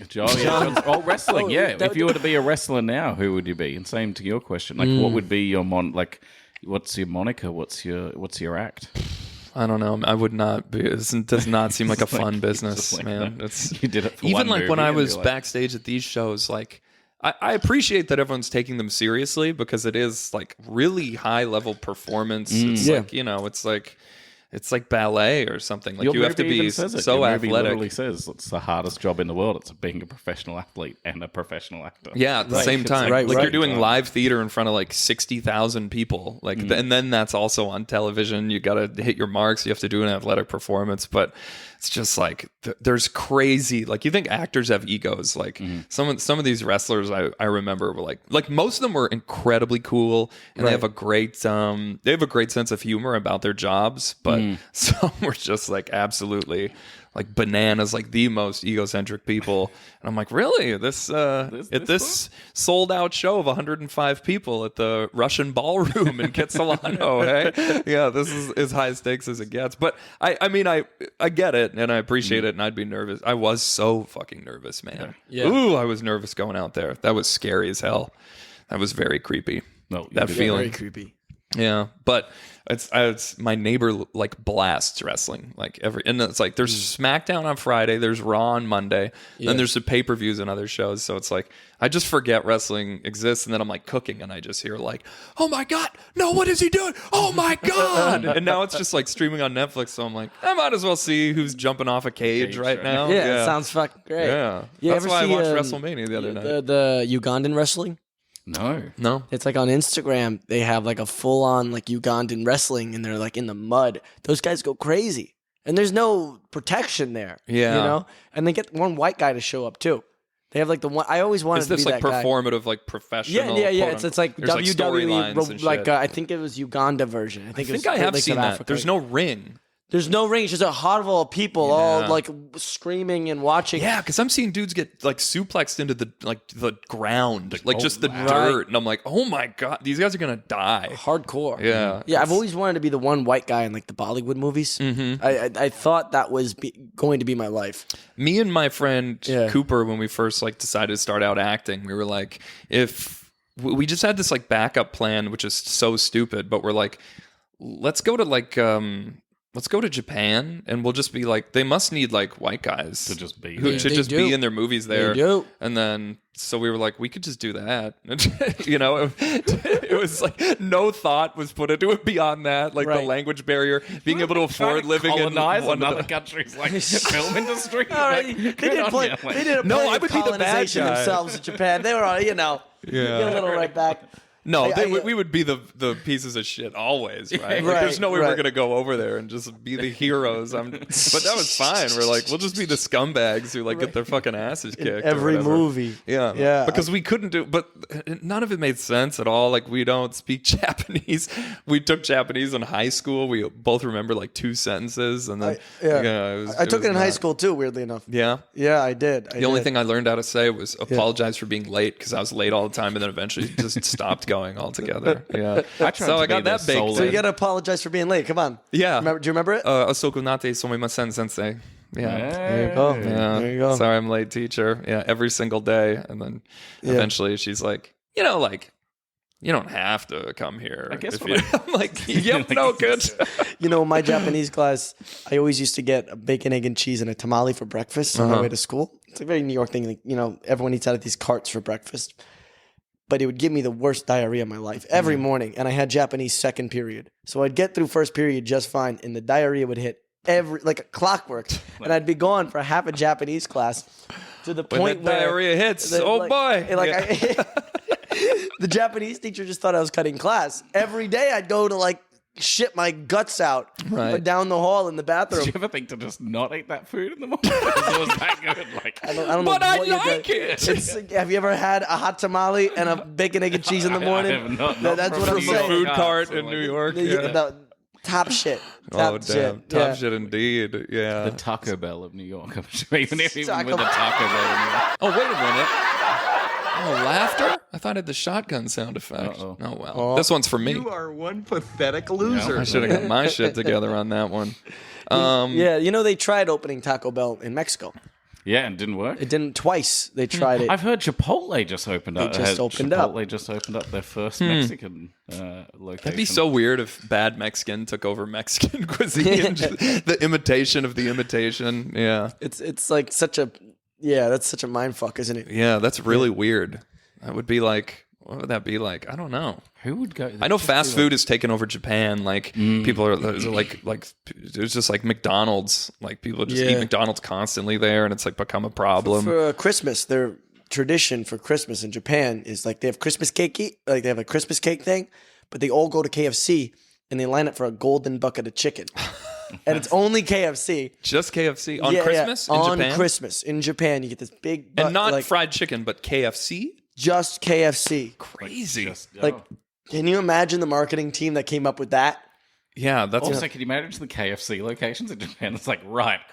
Wrestling. If you were to be a wrestler now, who would you be? And same to your question, like what would be your what's your moniker? What's your act? I don't know. I would not be. It does not seem like a fun business, man. You did it for even one like when movie I was like, backstage at these shows. Like, I appreciate that everyone's taking them seriously because it is like really high level performance. It's like it's like ballet or something. Like you have to be so athletic. Literally says it's the hardest job in the world. It's being a professional athlete and a professional actor. Yeah, at the same time. You're doing live theater in front of like 60,000 people. Like, and then that's also on television. You got to hit your marks. You have to do an athletic performance. But it's just like there's crazy. Like you think actors have egos. Like some of these wrestlers I remember were like most of them were incredibly cool and they have a great sense of humor about their jobs. But some were just like absolutely like bananas, like the most egocentric people. And I'm like, really? This sold out show of 105 people at the Russian ballroom in Kitsilano, hey? Yeah, this is as high stakes as it gets. But I mean, I get it and I appreciate it and I'd be nervous. I was so fucking nervous, man. Yeah. Ooh, I was nervous going out there. That was scary as hell. That was very creepy. No, that feeling. Very creepy. Yeah, but it's my neighbor like blasts wrestling and it's like there's SmackDown on Friday, there's Raw on Monday, then there's the pay-per-views and other shows. So it's like I just forget wrestling exists, and then I'm like cooking and I just hear like, oh my god, no, what is he doing? Oh my god! And now it's just like streaming on Netflix, so I'm like, I might as well see who's jumping off a cage right now. Yeah, it sounds fucking great. Yeah, that's why I watched WrestleMania the other night. The Ugandan wrestling. No. It's like on Instagram, they have like a full on like Ugandan wrestling and they're like in the mud. Those guys go crazy. And there's no protection there. Yeah. And they get one white guy to show up too. They have like the one I always wanted to be that guy. Is this like performative, like professional? Yeah. It's like WWE, like I think it was Uganda version. I think I have seen that. Africa. There's no ring. There's no ring. It's just a hot full of people all like screaming and watching. Yeah, because I'm seeing dudes get like suplexed into the ground, like just the dirt, and I'm like, oh my god, these guys are gonna die. Hardcore. Yeah. I've always wanted to be the one white guy in like the Bollywood movies. Mm-hmm. I thought that was going to be my life. Me and my friend Cooper, when we first like decided to start out acting, we were like, if we just had this like backup plan, which is so stupid, but we're like, let's go to like let's go to Japan and we'll just be like, they must need like white guys To just be who there. should They just do. be in their movies there. They do. And then so we were like, we could just do that. You know, it was like no thought was put into it beyond that, like the Right. language barrier, being able to afford living in colonize one of another the, country's like film industry. All right, they didn't play. They didn't No, play I would be the bad colonization guy. themselves in Japan. They were, get a little right back. No, I- we would be the pieces of shit always, right? Like, Right, there's no way we're right. gonna go over there and just be the heroes. But that was fine. We're like, we'll just be the scumbags who like get their fucking asses kicked. or Every whatever. movie. Yeah, Yeah. Because we couldn't do, but none of it made sense at all. Like we don't speak Japanese. We took Japanese in high school. We both remember like 2 sentences, and then I took it in high school too. Weirdly enough. Yeah. Yeah, I did. The only thing I learned how to say was apologize for being late because I was late all the time, and then eventually just stopped going altogether. Yeah, I tried so to I got be the that baked. solo- So you in. got to apologize for being late. Come on. Yeah. Do you remember it? Asoku nate somimasen sensei. Yeah. There you go. Yeah. There you go. Sorry, I'm late, teacher. Yeah, every single day, and then eventually she's like, you don't have to come here. I guess if what you-" I'm like, yep, no good. My Japanese class, I always used to get a bacon, egg, and cheese and a tamale for breakfast on my way to school. It's a very New York thing. Like, everyone eats out of these carts for breakfast. But it would give me the worst diarrhea of my life every morning. And I had Japanese second period. So I'd get through first period just fine. And the diarrhea would hit like a clockwork. And I'd be gone for half a Japanese class to the When point that where diarrhea hits, boy. The Japanese teacher just thought I was cutting class. Every day I'd go to like shit my guts out down the hall in the bathroom. Did you ever think to just not eat that food in the morning? It was that good. Like, I don't But know I what you're like doing. it. Have you ever had a hot tamale and a bacon, egg, and cheese in the morning? I have not That's from what I'm New From the York. saying. food Yeah, cart so in like- New York. The top shit. Top Oh, damn. shit. Top Yeah. shit indeed. Yeah. The Taco Bell of New York. I'm sure even with the Taco Taco Bell of New York. Oh, wait a minute. Oh, laughter? I thought I had the shotgun sound effect. Uh-oh. Oh, well. This one's for me. You are one pathetic loser. I should have got my shit together on that one. Yeah, they tried opening Taco Bell in Mexico. Yeah, and didn't work. It didn't twice. They tried it. I've heard Chipotle just opened up. Chipotle just opened up their first Mexican location. That'd be so weird if bad Mexican took over Mexican cuisine. Just the imitation of the imitation. Yeah. It's like that's such a mind fuck, isn't it? Yeah, that's really weird. That would be like, what would that be like? I don't know. Who would go? I know fast food has taken over Japan. Like people are like it's just like McDonald's. Like people just eat McDonald's constantly there, and it's like become a problem. For Christmas, their tradition for Christmas in Japan is like they have Christmas cake. Like they have a Christmas cake thing, but they all go to KFC and they line up for a golden bucket of chicken. And it's only KFC. Just KFC on Christmas in on Japan. Christmas in Japan, you get this big And not like, fried chicken, but KFC. just KFC. Crazy. Can you imagine the marketing team that came up with that? Yeah, that's Also, can you manage the KFC locations in Japan? It's like,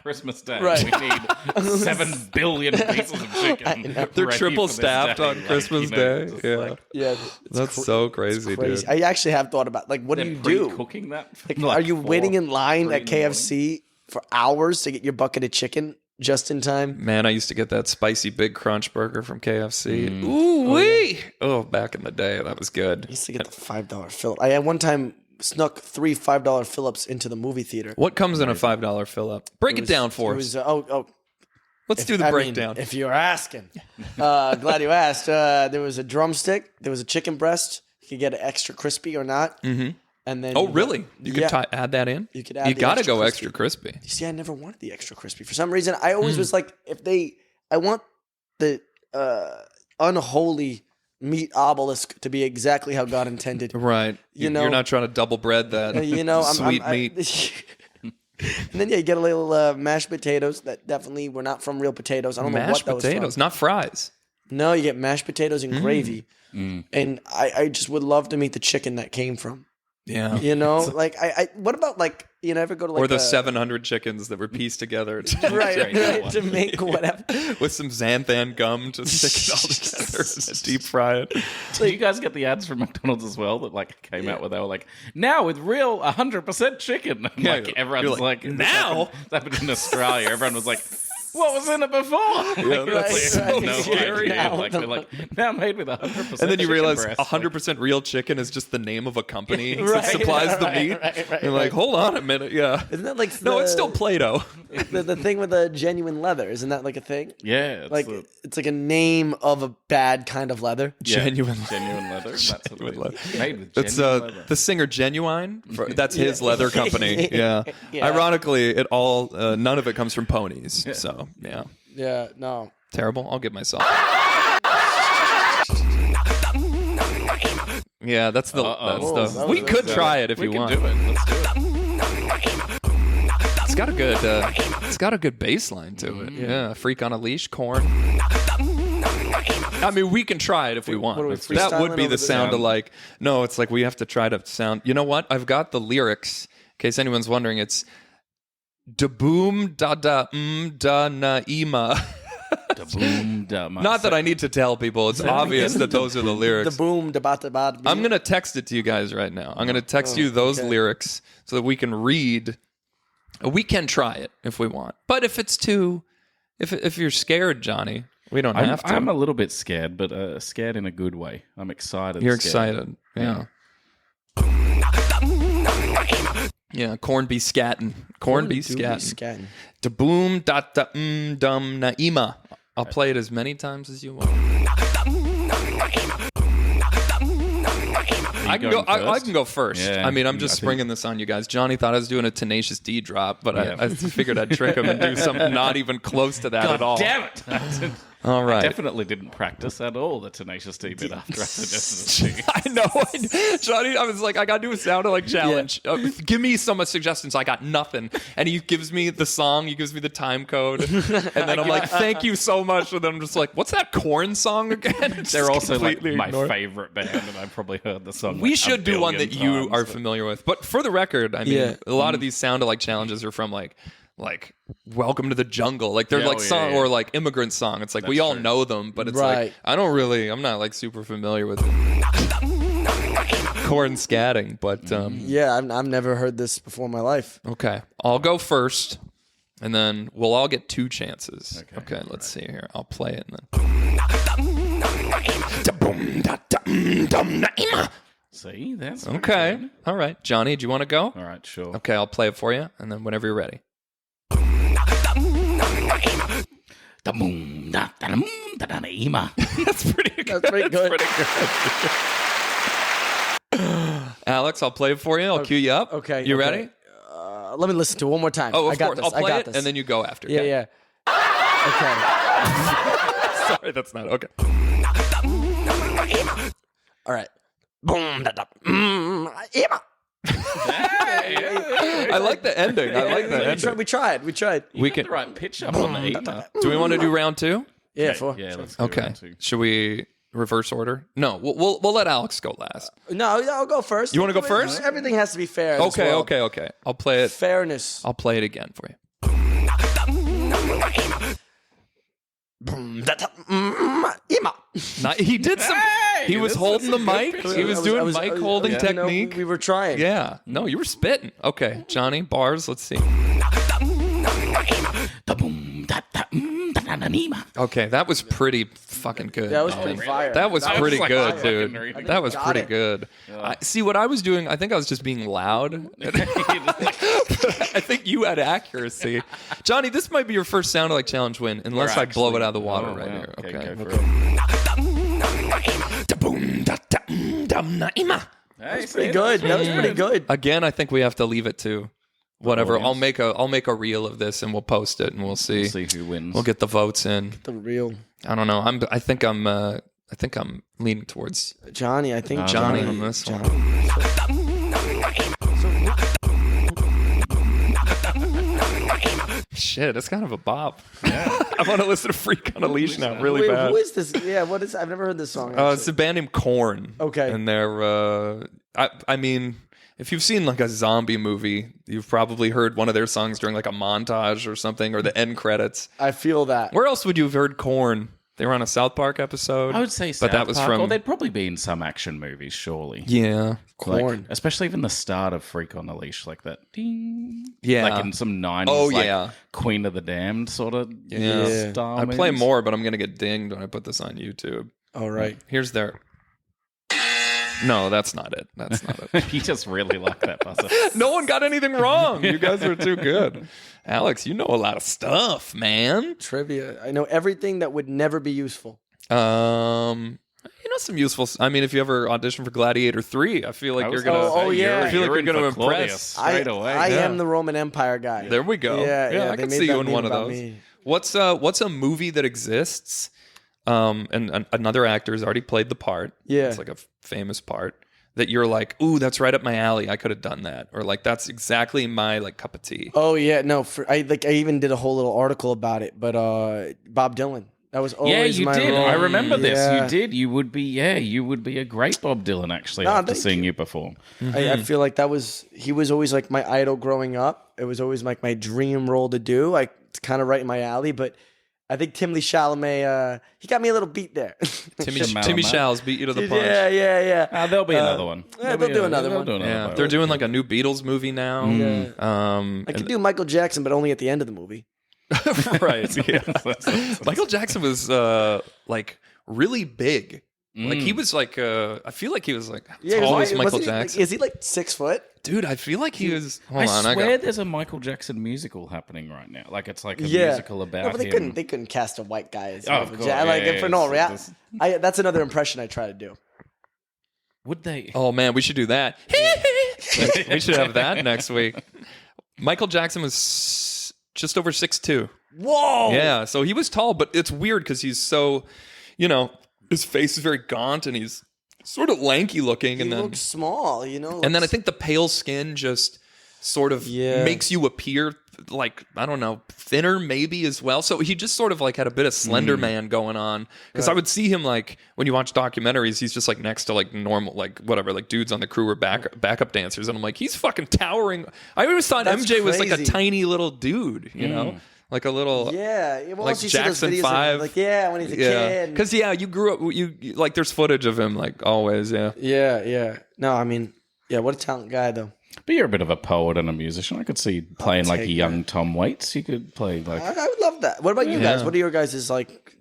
Christmas Day. Right. We need 7 billion pieces of chicken. They're ready triple for this staffed day. on Christmas Day. just Yeah, like, Yeah, that's so crazy, crazy. dude. I actually have thought about what do they're you do? pre-cooking that? for Like, like are you 4, waiting in line 3 at in the morning? KFC for hours to get your bucket of chicken just in time? Man, I used to get that spicy Big Crunch burger from KFC. Ooh wee! Oh, back in the day, that was good. I used to get the $5 Phillip. I at one time snuck 3 $5 Phillips into the movie theater. What comes in a $5 fill up? Break it down for us. Let's do the breakdown. If you're asking, glad you asked. There was a drumstick. There was a chicken breast. You could get it extra crispy or not. Mm-hmm. And then Oh, really? You could add that in? You could add You the got to extra go crispy. extra crispy. You see, I never wanted the extra crispy. For some reason, I always was like, I want the unholy meat obelisk to be exactly how God intended. Right. You know- You're not trying to double bread that sweet meat. And then you get a little mashed potatoes that definitely were not from real potatoes. I don't know what Mashed that potatoes, was from. not fries. No, you get mashed potatoes and gravy. And I just would love to meet the chicken that came from. Yeah. You know, like what about like you ever go to like Or the 700 chickens that were pieced together right to make whatever. with some xanthan gum to stick it all together and deep fry it. Did you guys get the ads from McDonald's as well that like came out where they were like, now with real 100% chicken? And, Yeah, like everyone's you're like, like, now? this happened in Australia. Everyone was like, what was in it before? Yeah, that's Right, no scary. idea. Like, they're like, now made with 100%. And then you realize chicken breast. 100% real chicken is just the name of a company Right, that supplies the right, meat. right, You're like, hold on a minute, yeah. Isn't that like No, it's still Play-Doh. the thing with the genuine leather? Isn't that like a thing? Yeah, Like it's like a name of a bad kind of leather. Genuine leather. That's what Genuine it leather. is. Made with It's genuine leather. the singer Genuine. That's his leather company. Yeah. Yeah. Ironically, it all none of it comes from ponies. So yeah, Yeah, no. terrible. I'll give myself. Yeah, that's the. Uh-oh. We could try it if We you can want. do it. Let's do it. It's got a good. It's got a good bass line to it. Yeah, Freak on a Leash, Corn. I mean, we can try it if we want. What are we That would freestyling be over the this? sound of like. No, it's like we have to try to sound. You know what? I've got the lyrics. In case anyone's wondering, it's da-boom-da-da-mmm-dum-na-ee-ma. Da-boom-da-mmm. Not that I need to tell people. It's obvious that those are the The lyrics. boom, the bat, the bat. I'm going to text it to you guys right now. I'm going to text you those lyrics so that we can read. We can try it if we want. But if it's too... If you're scared, Johnny, we don't have to. I'm a little bit scared, but scared in a good way. I'm excited. You're scared. excited. Yeah. Yeah, corn be scatting. Corn be scatting. Da-boom-da-da-mmm-dum-na-ee-ma. I'll play it as many times as you want. I can go first. Yeah, I mean, I'm just I think- springing this on you guys. Johnny thought I was doing a Tenacious D drop, but I figured I'd trick him and do something not even close to that at all. Damn it! All right. Definitely didn't practice at all the Tenacious D bit after I suggested it. I know. Johnny, I was like, I got to do a sound like challenge. Give me some suggestions. I got nothing. And he gives me the song. He gives me the time code. And then I'm like, thank you so much. And then I'm just like, what's that Corn song again? They're also like my ignored. favorite band, and I've probably heard the song. We like should a do one that billion you times, are but- familiar with. But for the record, I mean, a lot of these sound alike challenges are from like Welcome to the Jungle. Like they're like song or like Immigrant Song. It's like we all know them, but it's like I'm not like super familiar with it. Corn scatting, but Yeah, I've never heard this before in my life. okay. I'll go first, and then we'll all get 2 chances. Okay, let's see here. I'll play it and then. Da-boom-da-da-mmm-dum-na-ee-ma. See, that's Okay. good. All right. Johnny, do you want to go? All right, sure. Okay, I'll play it for you, and then whenever you're ready. Da-boom-da-da-mmm-dum-na-ee-ma. That's pretty good. That's pretty good. Alex, I'll play it for you. I'll cue you up. Okay. You okay. ready? Let me listen to it one more time. Oh, I of got course. this. I'll play I got it, this. and then you go after. Yeah, okay? yeah. Okay. Sorry, that's not okay. All right. Boom, da, da, Ema. I like the ending. I like the ending. We tried. We Got can. the right pitch up on the E-ma. Do we want to do round 2? Yeah, Yeah, let's go Okay. round 2. Should we reverse order? No, we'll let Alex go last. No, I'll go first. You wanna go first? Everything has to be fair. in this Okay, world. okay. I'll play it. Fairness. I'll play it again for you. Boom, da, da, Ema. He did some. He was this holding was the a good mic. pitch. He was doing mic holding you know, technique. we were trying. Yeah. No, you were spitting. Okay, Johnny, bars. Let's see. Da-boom-da-da-mmm-dum-na-ee-ma. Okay, that was pretty fucking good. That was man. pretty fire. That was pretty like good, fire. dude. Fucking reading. That was Got pretty it. good. See, what I was doing, I think I was just being loud. I think you had accuracy. Johnny, this might be your first sound like challenge win, unless I blow it out of the water right here. Okay, Okay. go for it. Da-boom-da-da-mmm-dum-na-ee-ma. Hey, Pretty good. That was pretty good. Again, I think we have to leave it to whatever. audience. I'll make a reel of this and we'll post it and we'll see. See who wins. We'll get the votes in. The real I don't know. I think I'm leaning towards Johnny. I think Johnny on this one. Shit, it's kind of a bop. I want to listen to Freak on a Leash now, really Wait, bad. who is this? Yeah, what is? I've never heard this song. It's a band named Korn. Okay. And they're, I mean, if you've seen like a zombie movie, you've probably heard one of their songs during like a montage or something, or the end credits. I feel that. Where else would you have heard Korn? They were on a South Park episode. I would say but that was Park, from... or they'd probably be in some action movies, surely. Yeah. Corn. Especially even the start of Freak on a Leash, like that ding. Yeah. Like in some 90s, yeah. Queen of the Damned sort of style. I play more, but I'm going to get dinged when I put this on YouTube. All right. Here's their... No, that's not it. That's not it. You just really like that buzzer. No one got anything wrong. You guys are too good. Alex, you know a lot of stuff, man. Trivia. I know everything that would never be useful. Some useful... I mean, if you ever audition for Gladiator 3, I feel like you're going to... I feel like you're going to impress. Straight away. I am the Roman Empire guy. There we go. Yeah, I can see you in one of those. What's a movie that exists... and another actor has already played the part. Yeah. It's like a famous part that you're like, ooh, that's right up my alley. I could have done that. Or like, that's exactly my like cup of tea. Oh yeah. No, I even did a whole little article about it, but Bob Dylan. That was always you my did. role. I remember this. Yeah. You did. You would be a great Bob Dylan actually after seeing you perform. I feel like he was always like my idol growing up. It was always like my dream role to do. Like it's kind of right in my alley, but I think Timothy Chalamet, he got me a little beat there. Timmy Chalamet beat you to the punch. Yeah. There'll be another one. Yeah, they'll do another one. Yeah, they're doing like a new Beatles movie now. I could do Michael Jackson, but only at the end of the movie. Right. Yeah. Michael Jackson was like really big. Like he was like I feel like he was like tall as Michael Jackson. Is he like 6 foot? Dude, I feel like he was. I swear there's a Michael Jackson musical happening right now. Like it's like a musical about but him. they couldn't cast a white guy as Oh, Michael cool. Jackson. For no real. This- That's another impression I try to do. Would they? Oh man, we should do that. We should have that next week. Michael Jackson was just over 6'2". Whoa! Yeah, so he was tall, but it's weird because he's so, his face is very gaunt and he's sort of lanky looking. He looks small, And then I think the pale skin just sort of makes you appear like, I don't know, thinner maybe as well. So he just sort of like had a bit of Slender Man going on. Because I would see him like, when you watch documentaries, he's just like next to like normal, like whatever, like dudes on the crew or backup dancers. And I'm like, he's fucking towering. I always thought MJ was like a tiny little dude, you know? Like a little, like Jackson 5. Like, when he's a kid. Because you grew up. You like. There's footage of him, like always. Yeah. No, I mean, what a talent guy though. But you're a bit of a poet and a musician. I could see you playing like a young Tom Waits. You could play like. I would love that. What about you guys? What are your guys' like?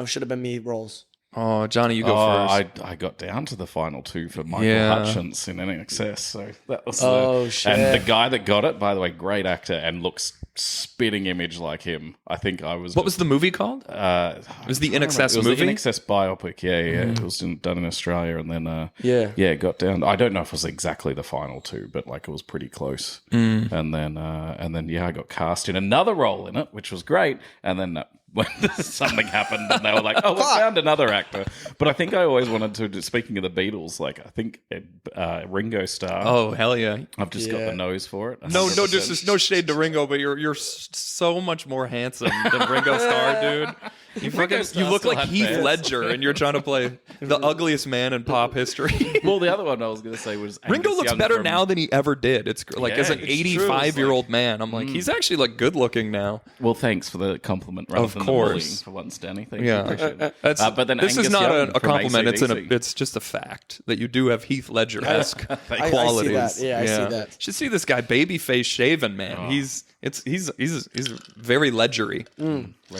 Should have been me roles. Oh, Johnny, you go first. I got down to the final 2 for Michael Hutchence in NXS. So that was shit. And the guy that got it, by the way, great actor and looks spitting image like him. I think I was. What was the movie called? It was the NXS movie. It was the NXS biopic. Yeah. It was done in Australia, and then it got down. I don't know if it was exactly the final 2, but like it was pretty close. And then I got cast in another role in it, which was great. And then when something happened, and they were like, "Oh, we found another actor." But I think I always wanted to. Speaking of the Beatles, like I think Ringo Starr. Oh hell yeah! I've just got the nose for it. No, just no shade to Ringo, but you're so much more handsome than Ringo Starr, dude. You look like Heath Ledger, and you're trying to play the ugliest man in pop history. Well, the other one I was going to say was Ringo Angus looks Young better from- now than he ever did. It's like as an 85-year-old man, I'm like he's actually like good looking now. Well, thanks for the compliment. Rather Of than course. the bullying for once, Danny. Thank you. Yeah, Appreciate it. but then this Angus is not Young a from compliment. AC/DC. It's just a fact that you do have Heath Ledger-esque qualities. I see that. I see that. You should see this guy, babyface shaven, man. He's very ledgery.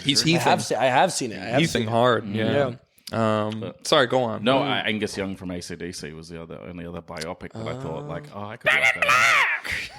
He's heathing. I have seen it. I have Heathing seen it. hard. Yeah. Sorry, go on. No, Angus Young from AC/DC was the only other biopic that I thought like, I could watch that.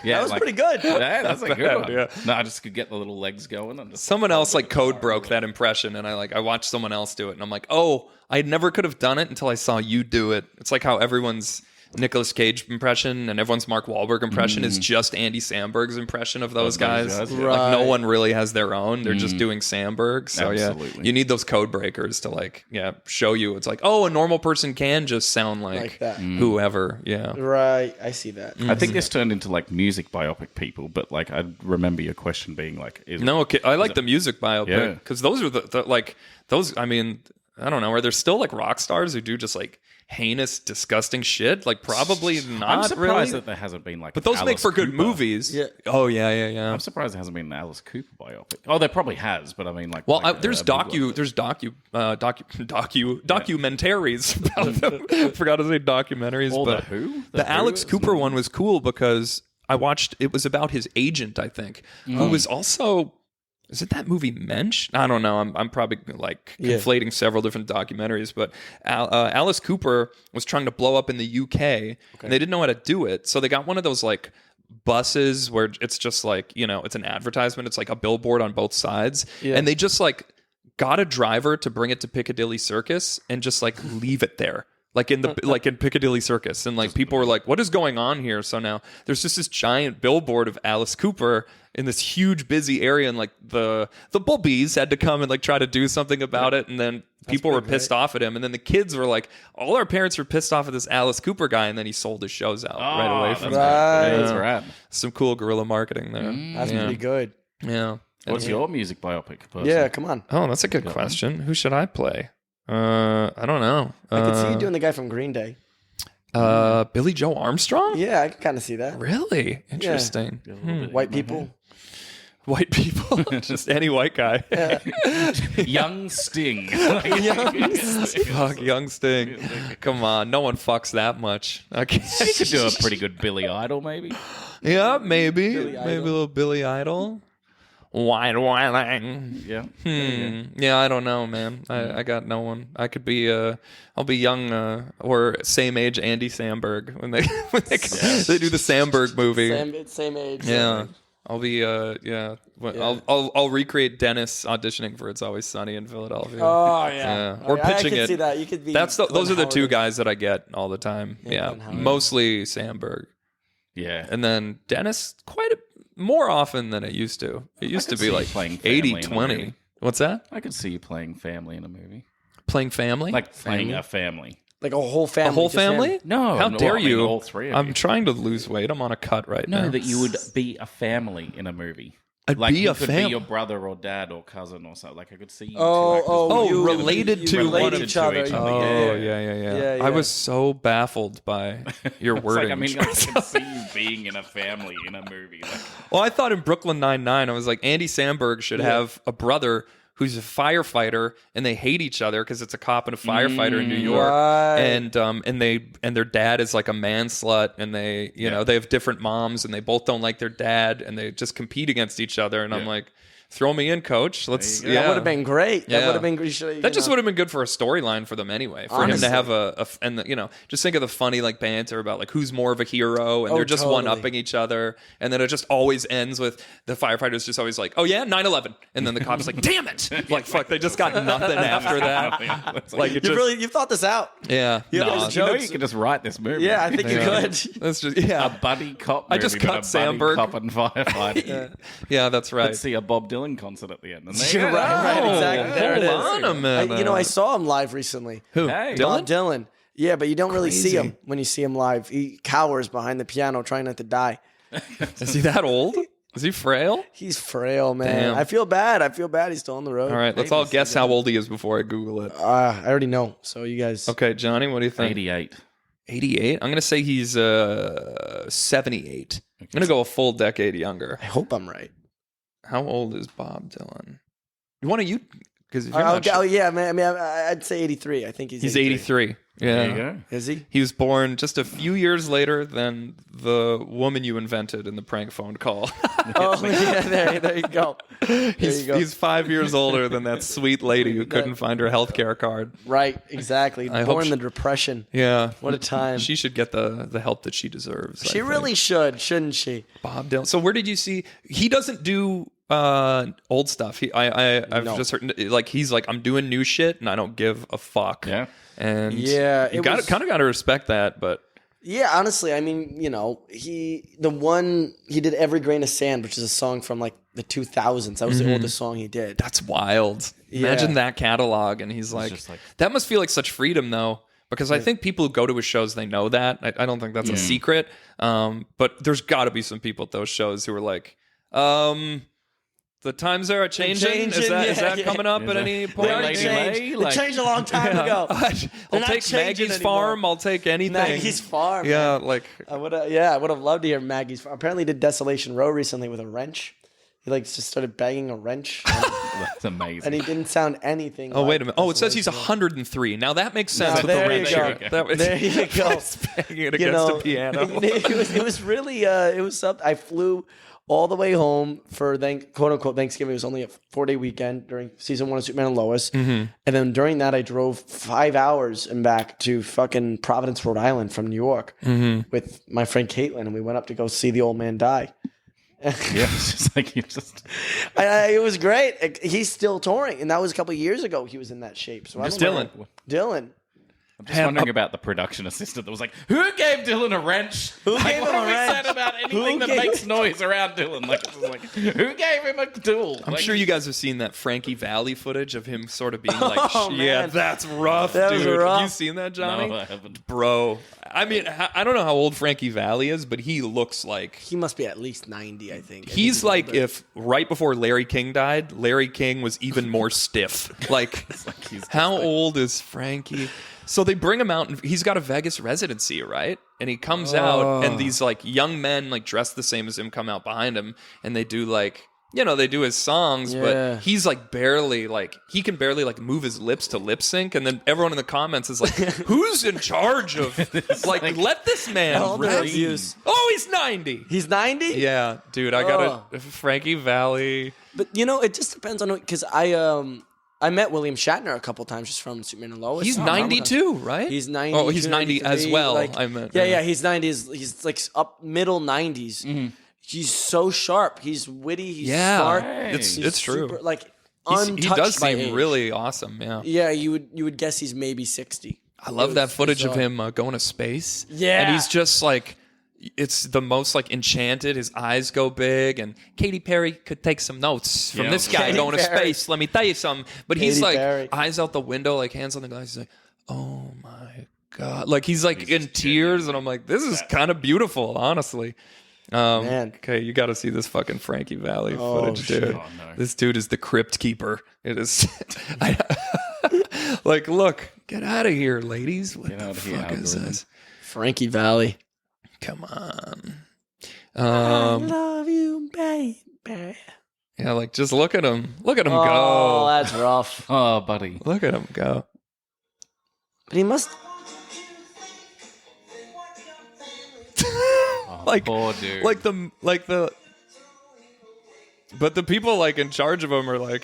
Yeah, That was pretty good. Yeah, that's a good one. Yeah. No, I just could get the little legs going. And just Someone else like code broke that impression, and I watched someone else do it, and I'm like, oh, I never could have done it until I saw you do it. It's like how everyone's Nicolas Cage impression and everyone's Mark Wahlberg impression is just Andy Samberg's impression of those guys. Like no one really has their own. They're just doing Samberg. So Absolutely. you need those code breakers to like show you. It's like, oh, a normal person can just sound like that. whoever. Yeah. Right. I see that. I think this turned into like music biopic people, but like I remember your question being like, I like the music biopic Yeah. because those are the like those. I mean, I don't know. Are there still like rock stars who do just like heinous, disgusting shit? Like, probably not. I'm surprised really. that there hasn't been like. But those make for good Cooper. movies. Yeah. Oh yeah. I'm surprised there hasn't been an Alice Cooper biopic. Oh, there probably has, but I mean, like. Well, like there's documentaries about them. Forgot to say documentaries. All but the Who? The Alex Cooper one was cool because I watched. It was about his agent, I think, who was also. Is it that movie Mensch? I don't know. I'm probably like conflating several different documentaries, but Alice Cooper was trying to blow up in the UK, and they didn't know how to do it, so they got one of those like buses where it's just like, you know, it's an advertisement. It's like a billboard on both sides, and they just like got a driver to bring it to Piccadilly Circus and just like leave it there. Like in the like in Piccadilly Circus, and like people were like, "What is going on here?" So now there's just this giant billboard of Alice Cooper in this huge busy area, and like the Bulbies had to come and like try to do something about it, and then people were pissed off at him, and then the kids were like, all our parents were pissed off at this Alice Cooper guy, and then he sold his shows out right away from that. That's rad. Some cool guerrilla marketing there. That's pretty good. Yeah. What's your music biopic? Person? Yeah, come on. Oh, that's a good question. Who should I play? I don't know. I could see you doing the guy from Green Day. Billy Joe Armstrong? Yeah, I can kind of see that. Really? Interesting. White people. White people? Just any white guy. Young Sting. Fuck, Young Sting. Come on, no one fucks that much. Okay. You could do a pretty good Billy Idol, maybe. Yeah, maybe. Maybe a little Billy Idol. Whining. Yeah. Yeah, I don't know, man. I got no one. I could be I'll be young or same age Andy Samberg when they they do the Samberg movie. Same age. Yeah. I'll be I'll recreate Dennis auditioning for It's Always Sunny in Philadelphia. Oh yeah. Or pitching I can it. see that. You could be. Those are the two guys that I get all the time. Yeah. Mostly Samberg. Yeah. And then Dennis more often than it used to. It used to be like playing 80-20. What's that? I could see you playing family in a movie. Playing family? Like playing a family. Like a whole family. A whole just him. family? No. How dare you? All three of I'm you. trying to lose weight. I'm on a cut right now. No, that you would be a family in a movie. I'd Like be you a could family. be your brother or dad or cousin or something. Like I could see you. You related to relate one of each other. each other. Oh, Yeah, I was so baffled by your wording. I could see you being in a family in a movie. Like, Well, I thought in Brooklyn Nine-Nine, I was like, Andy Samberg should have a brother who's a firefighter, and they hate each other because it's a cop and a firefighter in New York, right. and their dad is like a man slut, and they they have different moms, and they both don't like their dad, and they just compete against each other, and I'm like, throw me in, coach. Let's. That would have been great. Yeah. That would have been great. That just would have been good for a storyline for them anyway. For him to have just think of the funny like banter about like who's more of a hero, and they're just totally. one-upping each other, and then it just always ends with the firefighters just always like, oh yeah, 9/11, and then the cop's like, damn it, like fuck, they just got nothing after that. Like it just, you've thought this out. Yeah, No, you know, you could just write this movie. Yeah, I think you could. That's just A buddy cop movie. I just cut but a buddy Samberg. cop and firefighter. yeah, that's right. Let's see a Bob Dylan concert at the end. And You're right, exactly. There it is. Hold on a minute. I saw him live recently. Who? Hey. Dylan? Bob Dylan. Yeah, but you don't really see Crazy. him when you see him live. He cowers behind the piano trying not to die. Is he that old? Is he frail? He's frail, man. Damn. I feel bad. He's still on the road. All right, let's all guess how old he is before I Google it. I already know. So you guys. Okay, Johnny, what do you think? 88. 88? I'm going to say he's 78. I'm going to go a full decade younger. I hope I'm right. How old is Bob Dylan? You because Yeah, man. I mean, I'd say 83. I think he's 83. Yeah. There you go. Is he? He was born just a few years later than the woman you invented in the prank phone call. Oh, yeah. There you go. He's 5 years older than that sweet lady who couldn't find her healthcare card. Right. Exactly. I hope Born in the Depression. Yeah. What a time. She should get the help that she deserves. She really should, shouldn't she? Bob Dylan. So where did you see? He doesn't do old stuff. I've just heard like he's like, I'm doing new shit and I don't give a fuck. Yeah. And Yeah, you it was- kind of got to respect that. But Yeah, honestly, I mean, he did Every Grain of Sand, which is a song from like the 2000s. That was the oldest song he did. that's wild. Imagine that catalog. And he's like, just like- that must feel like such freedom though. Because I think people who go to his shows, they know that. I don't think that's a secret. But there's got to be some people at those shows who are like, The times are changing. Is that coming up at any point? They changed a long time ago. I'll take Maggie's farm. I'll take anything. Maggie's farm. Yeah, man. I would have loved to hear Maggie's farm. Apparently, he did Desolation Row recently with a wrench. He just started banging a wrench. That's amazing. And he didn't sound anything. Oh, wait a minute. Oh, it says he's 103. Now that makes sense with the wrench. There you go. Banging it against a piano. It was really. It was something. I flew all the way home for quote unquote Thanksgiving. It was only a 4-day weekend during season 1 of Superman and Lois. And then during that, I drove 5 hours and back to fucking Providence, Rhode Island from New York with my friend Caitlin. And we went up to go see the old man die. It's just like it was great. He's still touring. And that was a couple of years ago he was in that shape. So Dylan. I'm just wondering about the production assistant that was like, who gave Dylan a wrench? Who gave him a wrench? Said about anything that makes noise around Dylan? Who gave him a tool? I'm sure you guys have seen that Frankie Valli footage of him sort of being like, man. that's rough, that dude. Was rough. Have you seen that, Johnny? No, I haven't. Bro. I mean, I don't know how old Frankie Valli is, but he looks like... He must be at least 90, I think. He's like if right before Larry King died, Larry King was even more stiff. How old is Frankie? So they bring him out, and he's got a Vegas residency, right? And he comes out, and these young men dressed the same as him come out behind him, and they do they do his songs, but he's barely he can barely move his lips to lip sync, and then everyone in the comments is like, "Who's in charge of let this man breathe?" Oh, he's 90. He's 90? Yeah, dude, I got it. Frankie Valli. But it just depends on because I met William Shatner a couple times just from Superman and Lois. He's 92, right? He's 90. Oh, he's 90 as well. I meant. Yeah, he's 90. He's up middle 90s. Mm-hmm. He's so sharp. He's witty. He's smart. It's true. Super, he does seem really awesome. Yeah. Yeah, you would guess he's maybe 60. I love that footage of him going to space. Yeah, and he's just it's the most enchanted. His eyes go big, and Katy Perry could take some notes from this guy going to space. Let me tell you something. But he's eyes out the window, hands on the glass. He's like, oh my god, he's in tears, and I'm like, this is kind of beautiful, honestly. Man. Okay, you got to see this fucking Frankie Valli footage, dude. Oh, no. This dude is the crypt keeper. It is. Look, get out of here, ladies. What the fuck is this? Frankie Valli. Come on. I love you, baby. Yeah, just look at him. Look at him go. Oh, that's rough. Oh, buddy. Look at him go. But he must... Poor dude. But the people in charge of him are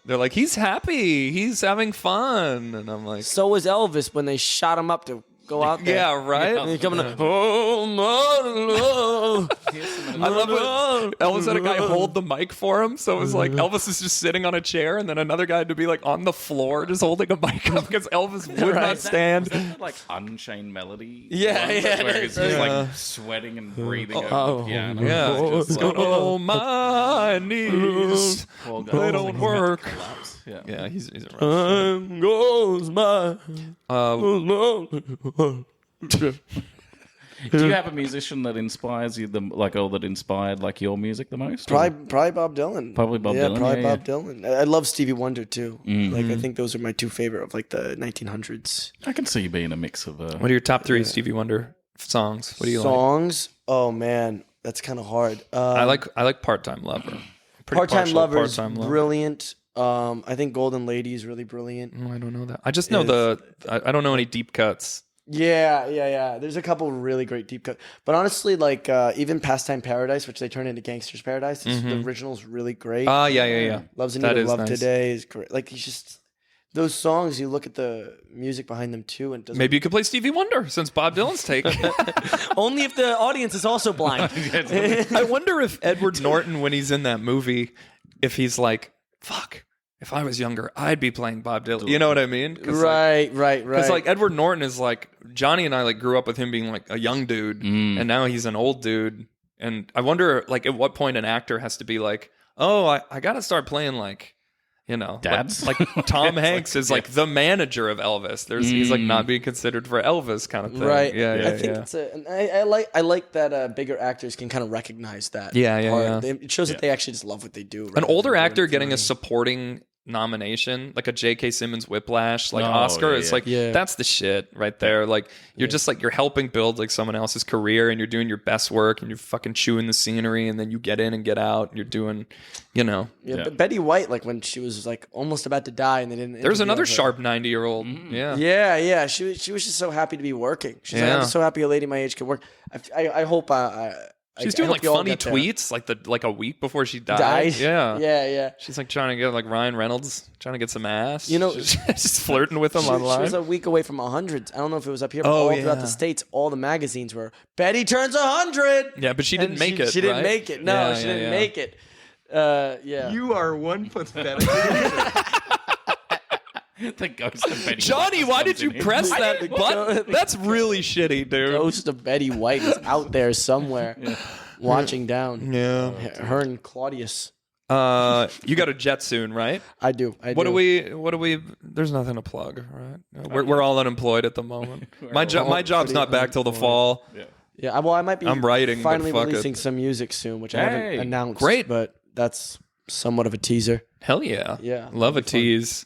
they're like, he's happy, he's having fun, and I'm like, so was Elvis when they shot him up to go out there. Yeah, right. And he's coming up, oh my love. I love it. Elvis had a guy hold the mic for him, so it was Elvis is just sitting on a chair, and then another guy had to be on the floor just holding a mic up because Elvis would not stand. Was that Unchained Melody? Yeah. Where he's just sweating and breathing over the piano. Yeah, he's going, oh my knees, they don't work. Yeah, he's a rough. Time goes by. Do you have a musician that inspires you, that inspired your music the most? Probably Bob Dylan. Probably Bob Dylan. Probably Bob Dylan. I love Stevie Wonder too. Mm-hmm. I think those are my two favorite of the 1900s. I can see you being a mix of. What are your top three Stevie Wonder songs? What do you songs? Oh man, that's kind of hard. I like Part-Time Lover. Part-Time Lover is brilliant. I think Golden Lady is really brilliant. I don't know that. I just know I don't know any deep cuts. Yeah. There's a couple really great deep cuts. But honestly, even Pastime Paradise, which they turned into Gangster's Paradise, the original's really great. Yeah. Loves Anita, Love Today is great. He's just... Those songs, you look at the music behind them too, and maybe you could play Stevie Wonder since Bob Dylan's take. Only if the audience is also blind. I wonder if Edward Norton, when he's in that movie, if he's like, fuck, if I was younger, I'd be playing Bob Dylan. You know what I mean? Right. Because Edward Norton is Johnny and I grew up with him being a young dude, and now he's an old dude. And I wonder at what point an actor has to be oh, I got to start playing You know, dads. like Tom Hanks is like the manager of Elvis. He's like not being considered for Elvis kind of thing. Right. Yeah. I think it's I like that bigger actors can kind of recognize that. Yeah. It shows that they actually just love what they do. An older actor getting a supporting nomination, like a J.K. Simmons Whiplash, like Oscar, it's like that's the shit right there. Like you're just like you're helping build like someone else's career, and you're doing your best work, and you're fucking chewing the scenery, and then you get in and get out, and you're doing, you know. But Betty White, like when she was like almost about to die, and they didn't. There's another sharp 90-year-old. Yeah. She was just so happy to be working. She's like, I'm so happy a lady my age could work. I hope She's doing like funny tweets like a week before she died. Yeah. She's like trying to get like Ryan Reynolds, trying to get some ass. You know, just flirting with him online. She was a week away from 100. I don't know if it was up here, but all throughout the States, all the magazines were Betty turns 100. Yeah, but she didn't make it. She didn't make it. No, she didn't make it. You are one pathetic. The ghost of Betty Jonny, why did you press that button? That's really shitty, dude. Ghost of Betty White is out there somewhere, watching down. Yeah, her and Claudius. You got a jet soon, right? I do. What do we? There's nothing to plug, right? We're all unemployed at the moment. My job's not back till the fall. Yeah. Well, I might be. I'm writing. Finally releasing some music soon, which I haven't announced. Great, but that's somewhat of a teaser. Hell yeah. Yeah. Love a tease.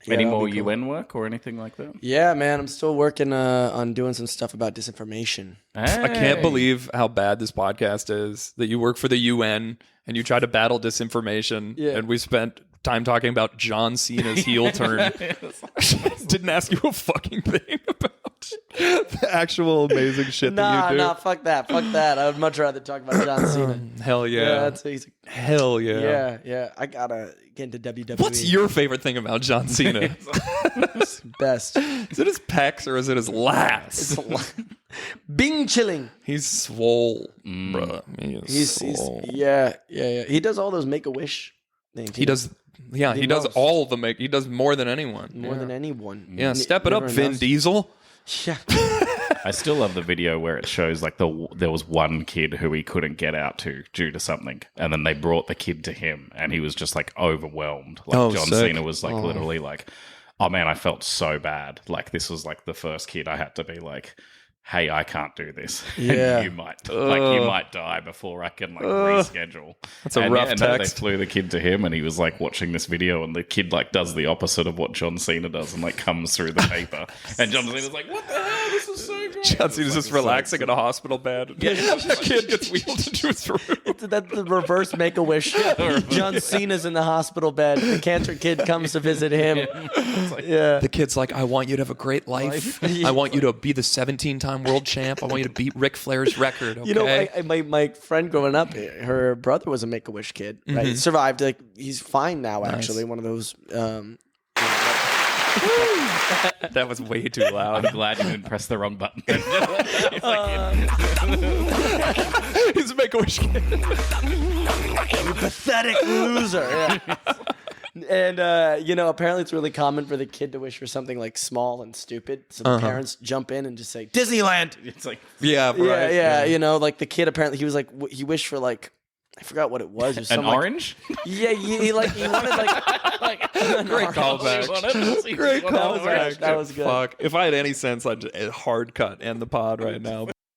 Any more UN work or anything like that? Yeah, man. I'm still working on doing some stuff about disinformation. I can't believe how bad this podcast is, that you work for the UN and you try to battle disinformation. And we spent time talking about John Cena's heel turn. Didn't ask you a fucking thing about the actual amazing shit that you do. Nah, fuck that. I would much rather talk about John Cena. Hell yeah. Hell yeah. Yeah. I gotta get into WWE. What's your favorite thing about John Cena? Best. Is it his pecs or is it his lats? Bing chilling. He's swole, bro. He's swole. Yeah. He does all those Make-A-Wish things. He does. Yeah, he does all the He does more than anyone. More than anyone. Yeah, step it up, Vin Diesel. Yeah. I still love the video where it shows like there was one kid who he couldn't get out to due to something, and then they brought the kid to him, and he was just like overwhelmed. Like John Cena was like literally like, "Oh man, I felt so bad. Like this was like the first kid I had to be like, hey, I can't do this. Yeah. And you might die before I can like reschedule." That's a rough and text. They flew the kid to him, and he was like watching this video, and the kid like does the opposite of what John Cena does, and like comes through the paper. And John Cena's like, "What the hell? This is so good." John Cena's just relaxing in a hospital bed. The kid gets wheeled into his room. That's the reverse Make-A-Wish. John Cena's in the hospital bed. The cancer kid comes to visit him. The kid's like, "I want you to have a great life. I want you to be the 17-time world champ. I want you to beat Ric Flair's record." Okay? You know, my friend growing up, her brother was a Make-A-Wish kid. Right, he survived. Like he's fine now. Actually, one of those. That was way too loud. I'm glad you didn't press the wrong button. He's a Make-A-Wish kid. You pathetic loser. Yeah. And, apparently it's really common for the kid to wish for something like small and stupid. So the parents jump in and just say, Disneyland. It's like, yeah, right. Yeah. You know, like the kid apparently, he was like, he wished for like, I forgot what it was. It was an orange? Yeah, he wanted like great callback. Great callback. That was good. Fuck. If I had any sense, I'd hard cut end the pod right now.